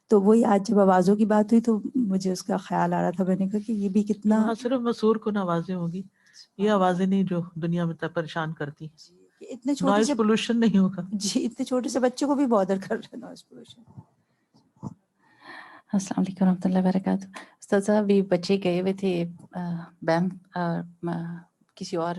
تو وہی آج جب آوازوں کی بات ہوئی تو مجھے اس کا خیال آ رہا تھا. میں نے کہا کہ یہ بھی کتنا وہاں صرف مسحور کن آوازیں ہوگی، یہ آوازیں نہیں جو دنیا میں پریشان کرتی. اتنے چھوٹے نوائز سے پولوشن نہیں ہوگا. جی اتنے چھوٹے سے بچے کو بھی بادر کر رہا ہے نوائز پولوشن. السلام علیکم ورحمۃ اللہ وبرکاتہ. استاد صاحب بھی بچے گئے ہوئے تھے بیم کسی اور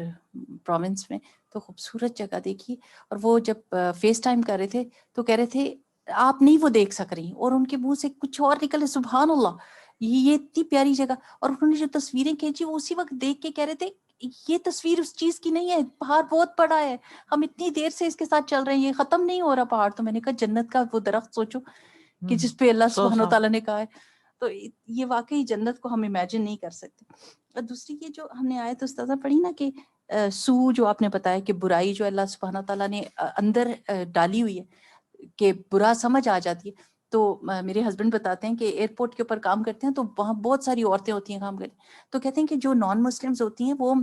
پروونس میں, تو خوبصورت جگہ دیکھی, اور وہ جب فیس ٹائم کر رہے تھے تو کہہ رہے تھے آپ نہیں وہ دیکھ سک رہی, اور ان کے منہ سے کچھ اور نکلے, سبحان اللہ یہ اتنی پیاری جگہ. اور انہوں نے جو تصویریں کھینچی وہ اسی وقت دیکھ کے کہہ رہے تھے یہ تصویر اس چیز کی نہیں ہے, پہاڑ بہت بڑا ہے, ہم اتنی دیر سے اس کے ساتھ چل رہے ہیں, یہ ختم نہیں ہو رہا پہاڑ. تو میں نے کہا جنت کا وہ درخت سوچو کہ جس پہ اللہ سبحانہ وتعالیٰ نے کہا ہے, تو یہ واقعی جنت کو ہم امیجن نہیں کر سکتے. اور دوسری یہ جو ہم نے آیت استاذہ پڑھی نا کہ سو جو آپ نے بتایا کہ برائی جو اللہ سبحانہ تعالیٰ نے اندر ڈالی ہوئی ہے کہ برا سمجھ آ جاتی ہے. تو میرے ہسبینڈ بتاتے ہیں کہ ایئرپورٹ کے اوپر کام کرتے ہیں تو وہاں بہت ساری عورتیں ہوتی ہیں کام کرتی, تو کہتے ہیں کہ جو نان مسلمز ہوتی ہیں وہ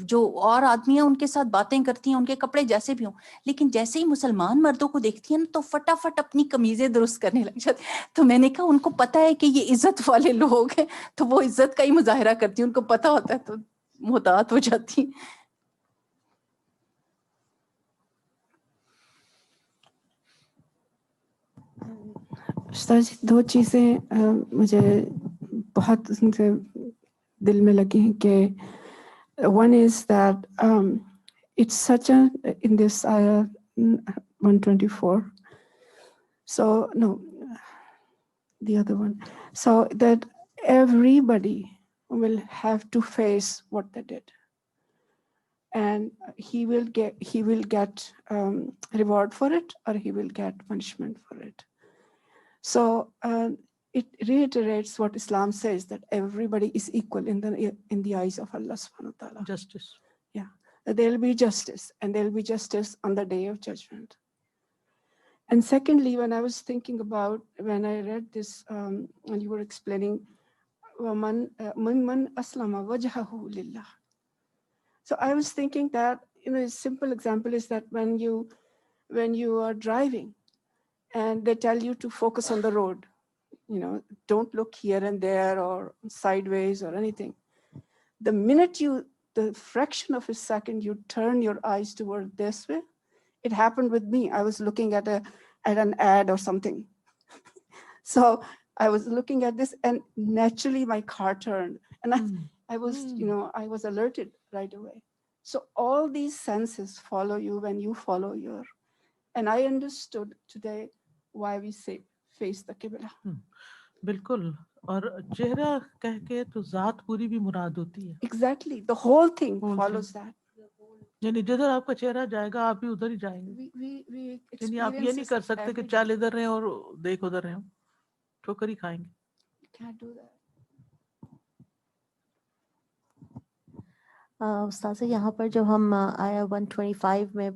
جو اور آدمی ہیں ان کے ساتھ باتیں کرتی ہیں, ان کے کپڑے جیسے بھی ہوں, لیکن جیسے ہی مسلمان مردوں کو دیکھتی ہیں نا تو فٹافٹ اپنی قمیضیں درست کرنے لگ جاتی. تو میں نے کہا ان کو پتا ہے کہ یہ عزت والے لوگ ہیں تو وہ عزت کا ہی مظاہرہ کرتی ہیں, ان کو پتا ہوتا ہے تو محتاط ہو جاتی ہیں. استاد جی دو چیزیں مجھے بہت ان سے دل میں لگی ہیں کہ one is that it's such a in this ayah 124, so no, the other one, so that everybody will have to face what they did, and he will get reward for it, or he will get punishment for it. So it reiterates what Islam says, that everybody is equal in the eyes of Allah subhanahu wa ta'ala. Justice. Yeah, there will be justice, and there will be justice on the day of judgment. And secondly, when I was thinking about, when I read this, and you were explaining, man aslama wajhahu lillah. So I was thinking that, a simple example is that when you are driving and they tell you to focus on the road, don't look here and there or sideways or anything. The minute the fraction of a second you turn your eyes toward this way, it happened with me. I was looking at an ad or something. So I was looking at this and naturally my car turned, and I was, I was alerted right away. So all these senses follow you when you follow your, and I understood today why we say face the qibla. بالکل, اور چہرہ کہہ کے تو ذات پوری بھی مراد ہوتی ہے. Exactly, the whole thing follows that. یعنی جدھر آپ کا چہرہ جائے گا آپ بھی ادھر ہی جائیں گے. یعنی آپ یہ نہیں کر سکتے کہ چال ادھر رہے اور دیکھ ادھر رہے, ٹھوکر ہی کھائیں گے. Can't do that. استاذہ یہاں پر جو ہم آیا 125 میں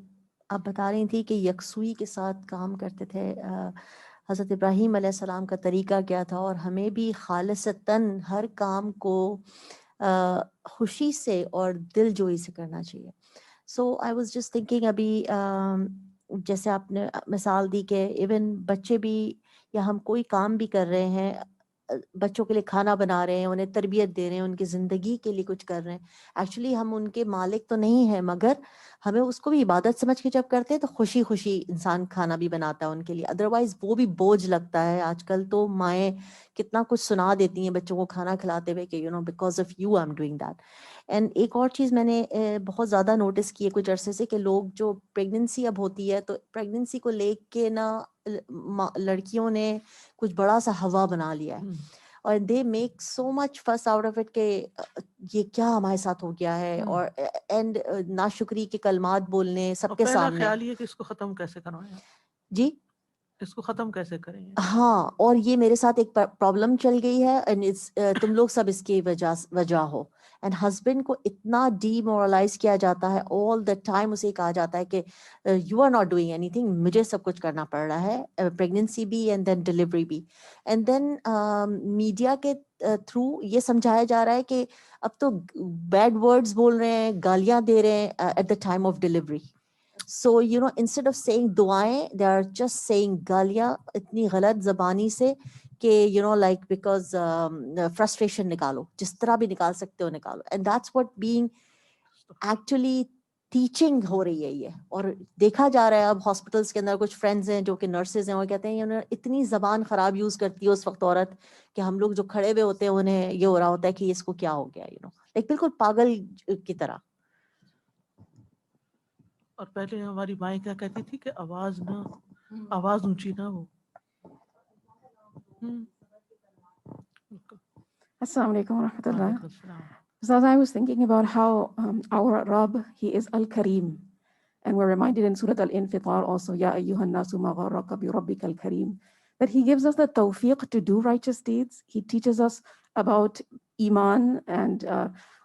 آپ بتا رہی تھی کہ یکسوئی کے ساتھ کام کرتے تھے, حضرت ابراہیم علیہ السلام کا طریقہ کیا تھا, اور ہمیں بھی خالصتاً ہر کام کو خوشی سے اور دل جوئی سے کرنا چاہیے. سو آئی واز جسٹ تھنکنگ, ابھی جیسے آپ نے مثال دی کہ ایون بچے بھی, یا ہم کوئی کام بھی کر رہے ہیں, بچوں کے لیے کھانا بنا رہے ہیں, انہیں تربیت دے رہے ہیں, ان کی زندگی کے لیے کچھ کر رہے ہیں, ایکچولی ہم ان کے مالک تو نہیں ہیں, مگر ہمیں اس کو بھی عبادت سمجھ کے جب کرتے ہیں تو خوشی خوشی انسان کھانا بھی بناتا ہے ان کے لیے, ادروائز وہ بھی بوجھ لگتا ہے. آج کل تو مائیں کتنا کچھ سنا دیتی ہیں بچوں کو کھانا کھلاتے ہوئے کہ because of you I am doing that. And ایک اور چیز میں نے بہت زیادہ نوٹس کی ہے کچھ عرصے سے, کہ لوگ جو پریگننسی اب ہوتی ہے تو پریگننسی کو لے کے نا لڑکیوں نے کچھ بڑا سا ہوا بنا لیا ہے, اور دے میک سو مچ فس آؤٹ آف اٹ کہ یہ کیا ہمارے ساتھ ہو گیا ہے, اور اینڈ ناشکری کے کلمات بولنے سب کے سامنے. خیال یہ کہ اس کو ختم کیسے کروائیں, جی اس کو ختم کیسے کریں. ہاں, اور یہ میرے ساتھ ایک پرابلم چل گئی ہے, تم لوگ سب اس کی وجہ ہو. اینڈ ہسبینڈ کو اتنا ڈی مورلائز کیا جاتا ہے آل دا ٹائم, اسے کہا جاتا ہے کہ you are not doing anything, مجھے سب کچھ کرنا پڑ رہا ہے, پریگننسی بھی اینڈ دین ڈلیوری بھی. اینڈ دین میڈیا کے تھرو یہ سمجھایا جا رہا ہے کہ اب تو بیڈ ورڈز بول رہے ہیں, گالیاں دے رہے ہیں at the time of delivery. So, instead of saying دعائیں, they are just saying گالیاں اتنی غلط زبانی سے کہ like because frustration نکالو, جس طرح بھی نکال سکتے ہو نکالو. And that's what being actually teaching ہو رہی ہے یہ. اور دیکھا جا رہا ہے اب ہاسپٹلس کے اندر کچھ فرینڈز ہیں جو کہ نرسز ہیں، وہ کہتے ہیں انہوں نے اتنی زبان خراب یوز کرتی ہے اس وقت عورت کہ ہم لوگ جو کھڑے ہوئے ہوتے ہیں انہیں یہ ہو رہا ہوتا ہے کہ اس کو کیا ہو گیا، ایک بالکل پاگل کی طرح. اور پہلے ہماری مائیں کیا کہتی تھی کہ آواز اونچی نہ ہو. Assalamu alaikum wa rahmatullah. وعلیکم السلام. So I was thinking about how our Rabb, He is Al-Kareem. And we're reminded in Surah Al-Infitar also, Ya ayyuhan nasu ma gharraka bi rabbika al-kareem, that He gives us the tawfiq to do righteous deeds. He teaches us about Iman and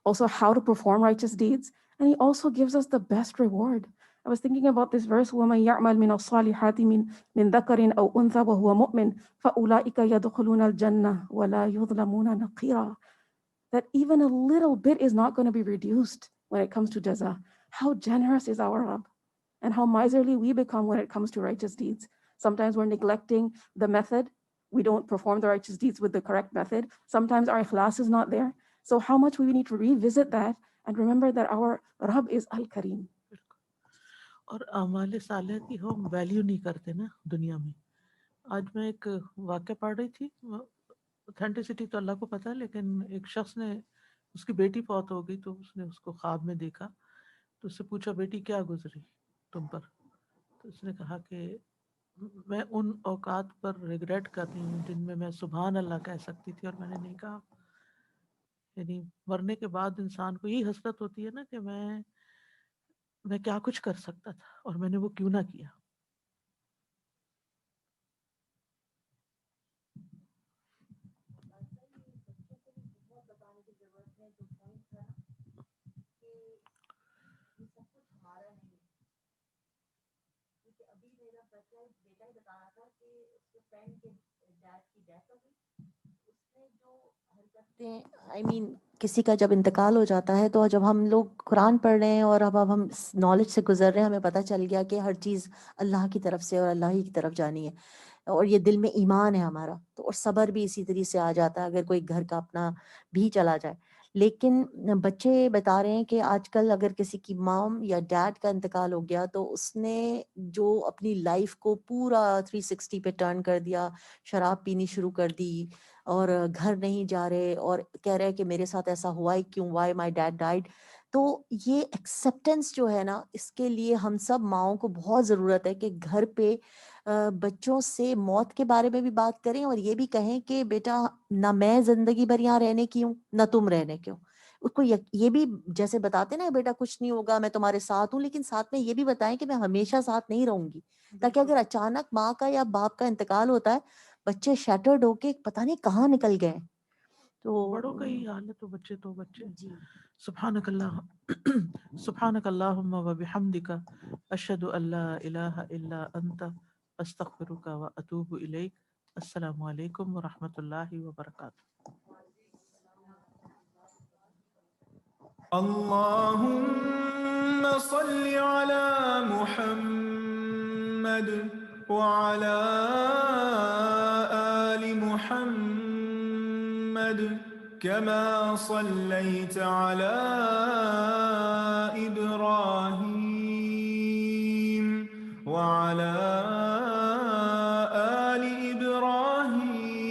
also how to perform righteous deeds. And He also gives us the best reward. I was thinking about this verse, وَمَنْ يَعْمَلْ مِنَ الصَّالِحَاتِ مِنْ ذَكَرٍ أَوْ أُنْثَى وَهُوَ مُؤْمِنٌ فَأُولَٰئِكَ يَدْخُلُونَ الْجَنَّةَ وَلَا يُظْلَمُونَ نَقِيرًا. That even a little bit is not going to be reduced when it comes to jaza. How generous is our Rabb, and how miserly we become when it comes to righteous deeds. Sometimes we're neglecting the method. We don't perform the righteous deeds with the correct method. Sometimes our ikhlas is not there. So how much we need to revisit that and remember that our Rabb is Al-Kareem. اور اعمال صالح کی ہم ویلیو نہیں کرتے نا دنیا میں. آج میں ایک واقعہ پڑھ رہی تھی، اوتھینٹسٹی تو اللہ کو پتہ ہے، لیکن ایک شخص نے، اس کی بیٹی فوت ہو گئی تو اس نے اس کو خواب میں دیکھا، تو اس سے پوچھا بیٹی کیا گزری تم پر؟ تو اس نے کہا کہ میں ان اوقات پر ریگریٹ کر رہی ہوں جن میں میں سبحان اللہ کہہ سکتی تھی اور میں نے نہیں کہا. یعنی مرنے کے بعد انسان کو یہی حسرت ہوتی ہے نا کہ میں کیا کچھ کر سکتا تھا اور میں نے وہ کیوں نہ کیا. کسی کا جب انتقال ہو جاتا ہے تو جب ہم لوگ قرآن پڑھ رہے ہیں اور اب ہم نالج سے گزر رہے ہیں، ہمیں پتہ چل گیا کہ ہر چیز اللہ کی طرف سے اور اللہ ہی کی طرف جانی ہے، اور یہ دل میں ایمان ہے ہمارا، تو اور صبر بھی اسی طریقے سے آ جاتا ہے اگر کوئی گھر کا اپنا بھی چلا جائے. لیکن بچے بتا رہے ہیں کہ آج کل اگر کسی کی مام یا ڈیڈ کا انتقال ہو گیا تو اس نے جو اپنی لائف کو پورا 360 پہ ٹرن کر دیا، شراب پینی شروع کر دی اور گھر نہیں جا رہے اور کہہ رہے کہ میرے ساتھ ایسا ہوا ہی کیوں، وائی مائی ڈیڈ ڈائڈ. تو یہ ایکسیپٹنس جو ہے نا، اس کے لیے ہم سب ماؤں کو بہت ضرورت ہے کہ گھر پہ بچوں سے موت کے بارے میں بھی بات کریں اور یہ بھی کہیں کہ بیٹا نہ میں زندگی بھر یہاں رہنے کی ہوں نہ تم رہنے کے ہو. اس کو یہ بھی جیسے بتاتے نا بیٹا کچھ نہیں ہوگا میں تمہارے ساتھ ہوں، لیکن ساتھ میں یہ بھی بتائیں کہ میں ہمیشہ ساتھ نہیں رہوں گی، تاکہ اگر اچانک ماں کا یا باپ کا انتقال ہوتا ہے بچے شیٹرڈ ہو کے پتہ نہیں کہاں نکل گئے. تو بڑوں کا ہی حال ہے، تو بچے. سبحانک اللہ سبحانک اللہم و بحمدک اشہد ان لا الہ الا انت استغفرک و اتوب الیک. السلام علیکم و رحمۃ اللہ وبرکاتہ. اللهم صل على محمد وعلى آل محمد كما صليت على إبراهيم وعلى آل إبراهيم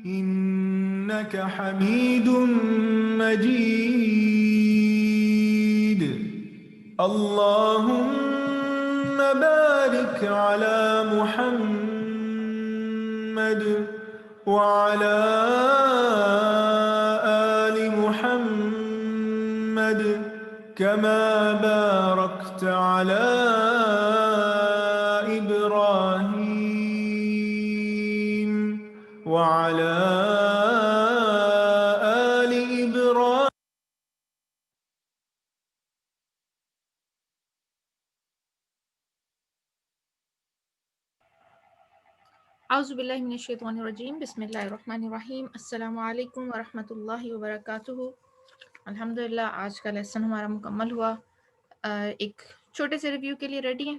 إنك حميد مجيد. اللهم بارك على محمد وعلى آل محمد كما باركت على إبراهيم وعلى اعوذ باللہ من الشیطان الرجیم، بسم اللہ الرحمن الرحیم. السلام علیکم ورحمۃ اللہ وبرکاتہ. الحمدللہ آج کا لیسن ہمارا مکمل ہوا. ایک چھوٹے سے ریویو کے لیے ریڈی ہیں؟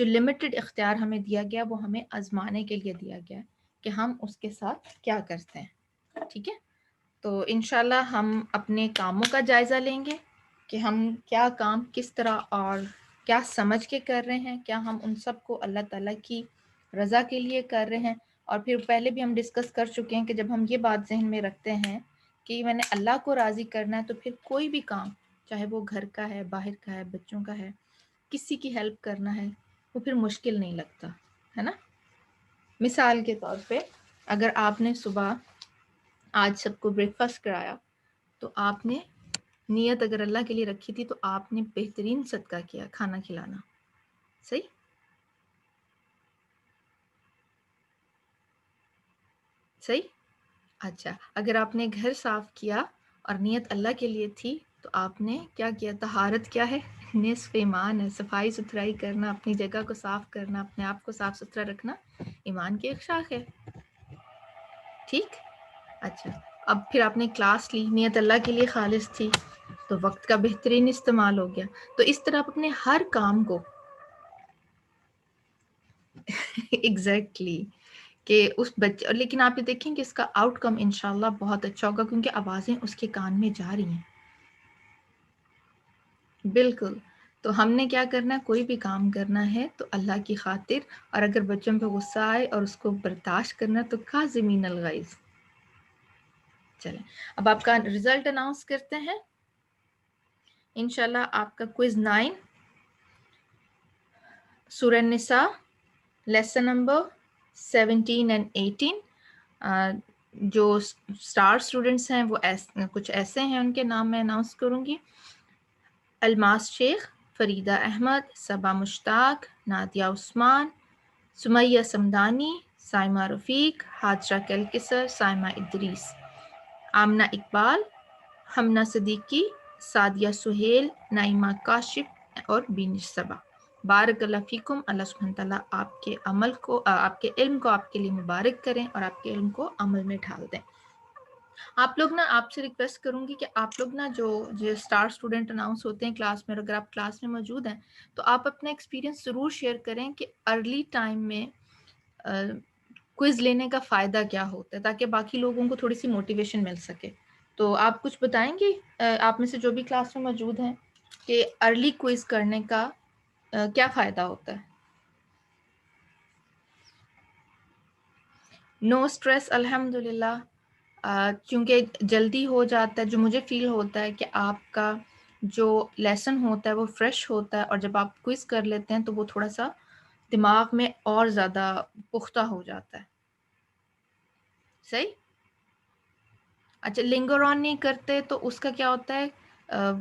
جو لمیٹڈ اختیار ہمیں دیا گیا وہ ہمیں آزمانے کے لیے دیا گیا کہ ہم اس کے ساتھ کیا کرتے ہیں. ٹھیک ہے، تو انشاءاللہ ہم اپنے کاموں کا جائزہ لیں گے کہ ہم کیا کام کس طرح اور کیا سمجھ کے کر رہے ہیں، کیا ہم ان سب کو اللہ تعالیٰ کی رضا کے لیے کر رہے ہیں. اور پھر پہلے بھی ہم ڈسکس کر چکے ہیں کہ جب ہم یہ بات ذہن میں رکھتے ہیں کہ میں نے اللہ کو راضی کرنا ہے، تو پھر کوئی بھی کام چاہے وہ گھر کا ہے، باہر کا ہے، بچوں کا ہے، کسی کی ہیلپ کرنا ہے، وہ پھر مشکل نہیں لگتا ہے نا. مثال کے طور پہ اگر آپ نے صبح آج سب کو بریک فاسٹ کرایا تو آپ نے نیت اگر اللہ کے لیے رکھی تھی تو آپ نے بہترین صدقہ کیا کھانا کھلانا. صحیح؟ صحیح؟ اچھا، اگر آپ نے گھر صاف کیا اور نیت اللہ کے لیے تھی تو آپ نے کیا کیا؟ طہارت کیا ہے؟ نصف ایمان ہے. صفائی ستھرائی کرنا، اپنی جگہ کو صاف کرنا، اپنے آپ کو صاف ستھرا رکھنا ایمان کی ایک شاخ ہے. ٹھیک؟ اچھا، اب پھر آپ نے کلاس لی، نیت اللہ کے لیے خالص تھی تو وقت کا بہترین استعمال ہو گیا. تو اس طرح آپ اپنے ہر کام کو ایگزیکٹلی کہ اس بچے، لیکن آپ یہ دیکھیں کہ اس کا آؤٹ کم انشاءاللہ بہت اچھا ہوگا کیونکہ آوازیں اس کے کان میں جا رہی ہیں. بالکل. تو ہم نے کیا کرنا ہے؟ کوئی بھی کام کرنا ہے تو اللہ کی خاطر، اور اگر بچوں پہ غصہ آئے اور اس کو برداشت کرنا تو کاظمین الغیظ. چلیں اب آپ کا رزلٹ اناؤنس کرتے ہیں. انشاءاللہ آپ کا کوئز 9 سورہ النساء لیسن نمبر 17 and 18. جو اسٹار اسٹوڈنٹس ہیں وہ کچھ ایسے ہیں، ان کے نام میں اناؤنس کروں گی: الماس شیخ، فریدہ احمد، صبا مشتاق، نادیہ عثمان، سمیہ سمدانی، سائمہ رفیق، حاجرہ کلکسر، سائمہ ادریس، آمنہ اقبال، ہمنہ صدیقی، سعدیہ سہیل، نعیمہ کاشف اور بینش صبا. بارک اللہ فیکم. اللہ سبحانہ تعالیٰ آپ کے عمل کو، آپ کے علم کو آپ کے لیے مبارک کریں اور آپ کے علم کو عمل میں ڈھال دیں. آپ لوگ نا، آپ سے ریکویسٹ کروں گی کہ آپ لوگ نا جو اسٹار اسٹوڈنٹ اناؤنس ہوتے ہیں کلاس میں، اگر آپ کلاس میں موجود ہیں تو آپ اپنا ایکسپیرینس ضرور شیئر کریں کہ ارلی ٹائم میں کوئز لینے کا فائدہ کیا ہوتا ہے، تاکہ باقی لوگوں کو تھوڑی سی موٹیویشن مل سکے. تو آپ کچھ بتائیں گے آپ میں سے جو بھی کلاس میں موجود ہیں کہ ارلی کوئز کرنے کا کیا فائدہ ہوتا ہے؟ نو اسٹریس الحمدللہ. چونکہ جلدی ہو جاتا ہے، جو مجھے فیل ہوتا ہے کہ آپ کا جو لیسن ہوتا ہے وہ فریش ہوتا ہے، اور جب آپ کوئز کر لیتے ہیں تو وہ تھوڑا سا دماغ میں اور زیادہ پختہ ہو جاتا ہے. صحیح؟ اچھا، لنگر آن نہیں کرتے تو اس کا کیا ہوتا ہے؟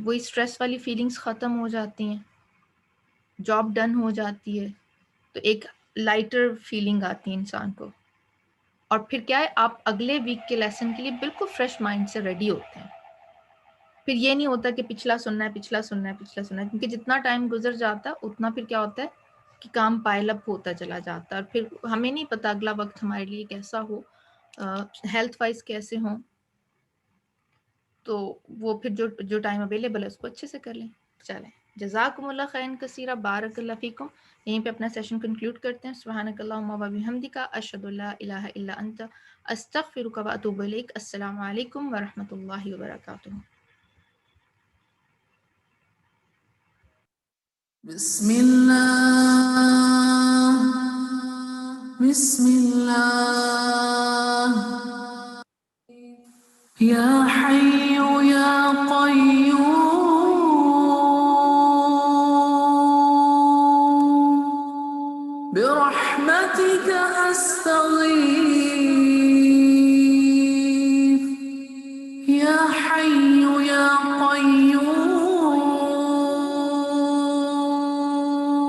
وہی اسٹریس والی فیلنگز ختم ہو جاتی ہیں، جاب ڈن ہو جاتی ہے، تو ایک لائٹر فیلنگ آتی ہے انسان کو، اور پھر کیا ہے، آپ اگلے ویک کے لیسن کے لیے بالکل فریش مائنڈ سے ریڈی ہوتے ہیں. پھر یہ نہیں ہوتا کہ پچھلا سننا ہے، کیونکہ جتنا ٹائم گزر جاتا ہے اتنا پھر کیا ہوتا ہے کہ کام پائل اپ ہوتا چلا جاتا ہے، اور پھر ہمیں نہیں پتا اگلا وقت ہمارے لیے کیسا ہو، ہیلتھ وائز کیسے ہوں، تو وہ پھر جو ٹائم اویلیبل ہے اس کو اچھے سے کر لیں. چلیں، جزاکم اللہ خیرا کثیرا، بارک اللہ فیکم. یہیں پہ اپنا سیشن کنکلوڈ کرتے ہیں. سبحانک اللہم و بحمدک، اشہد ان لا الہ الا انت، استغفرک و اتوب الیک. السلام علیکم ورحمۃ اللہ وبرکاتہ. بسم اللہ بسم اللہ یا حی یا قیوم برحمتک استغیث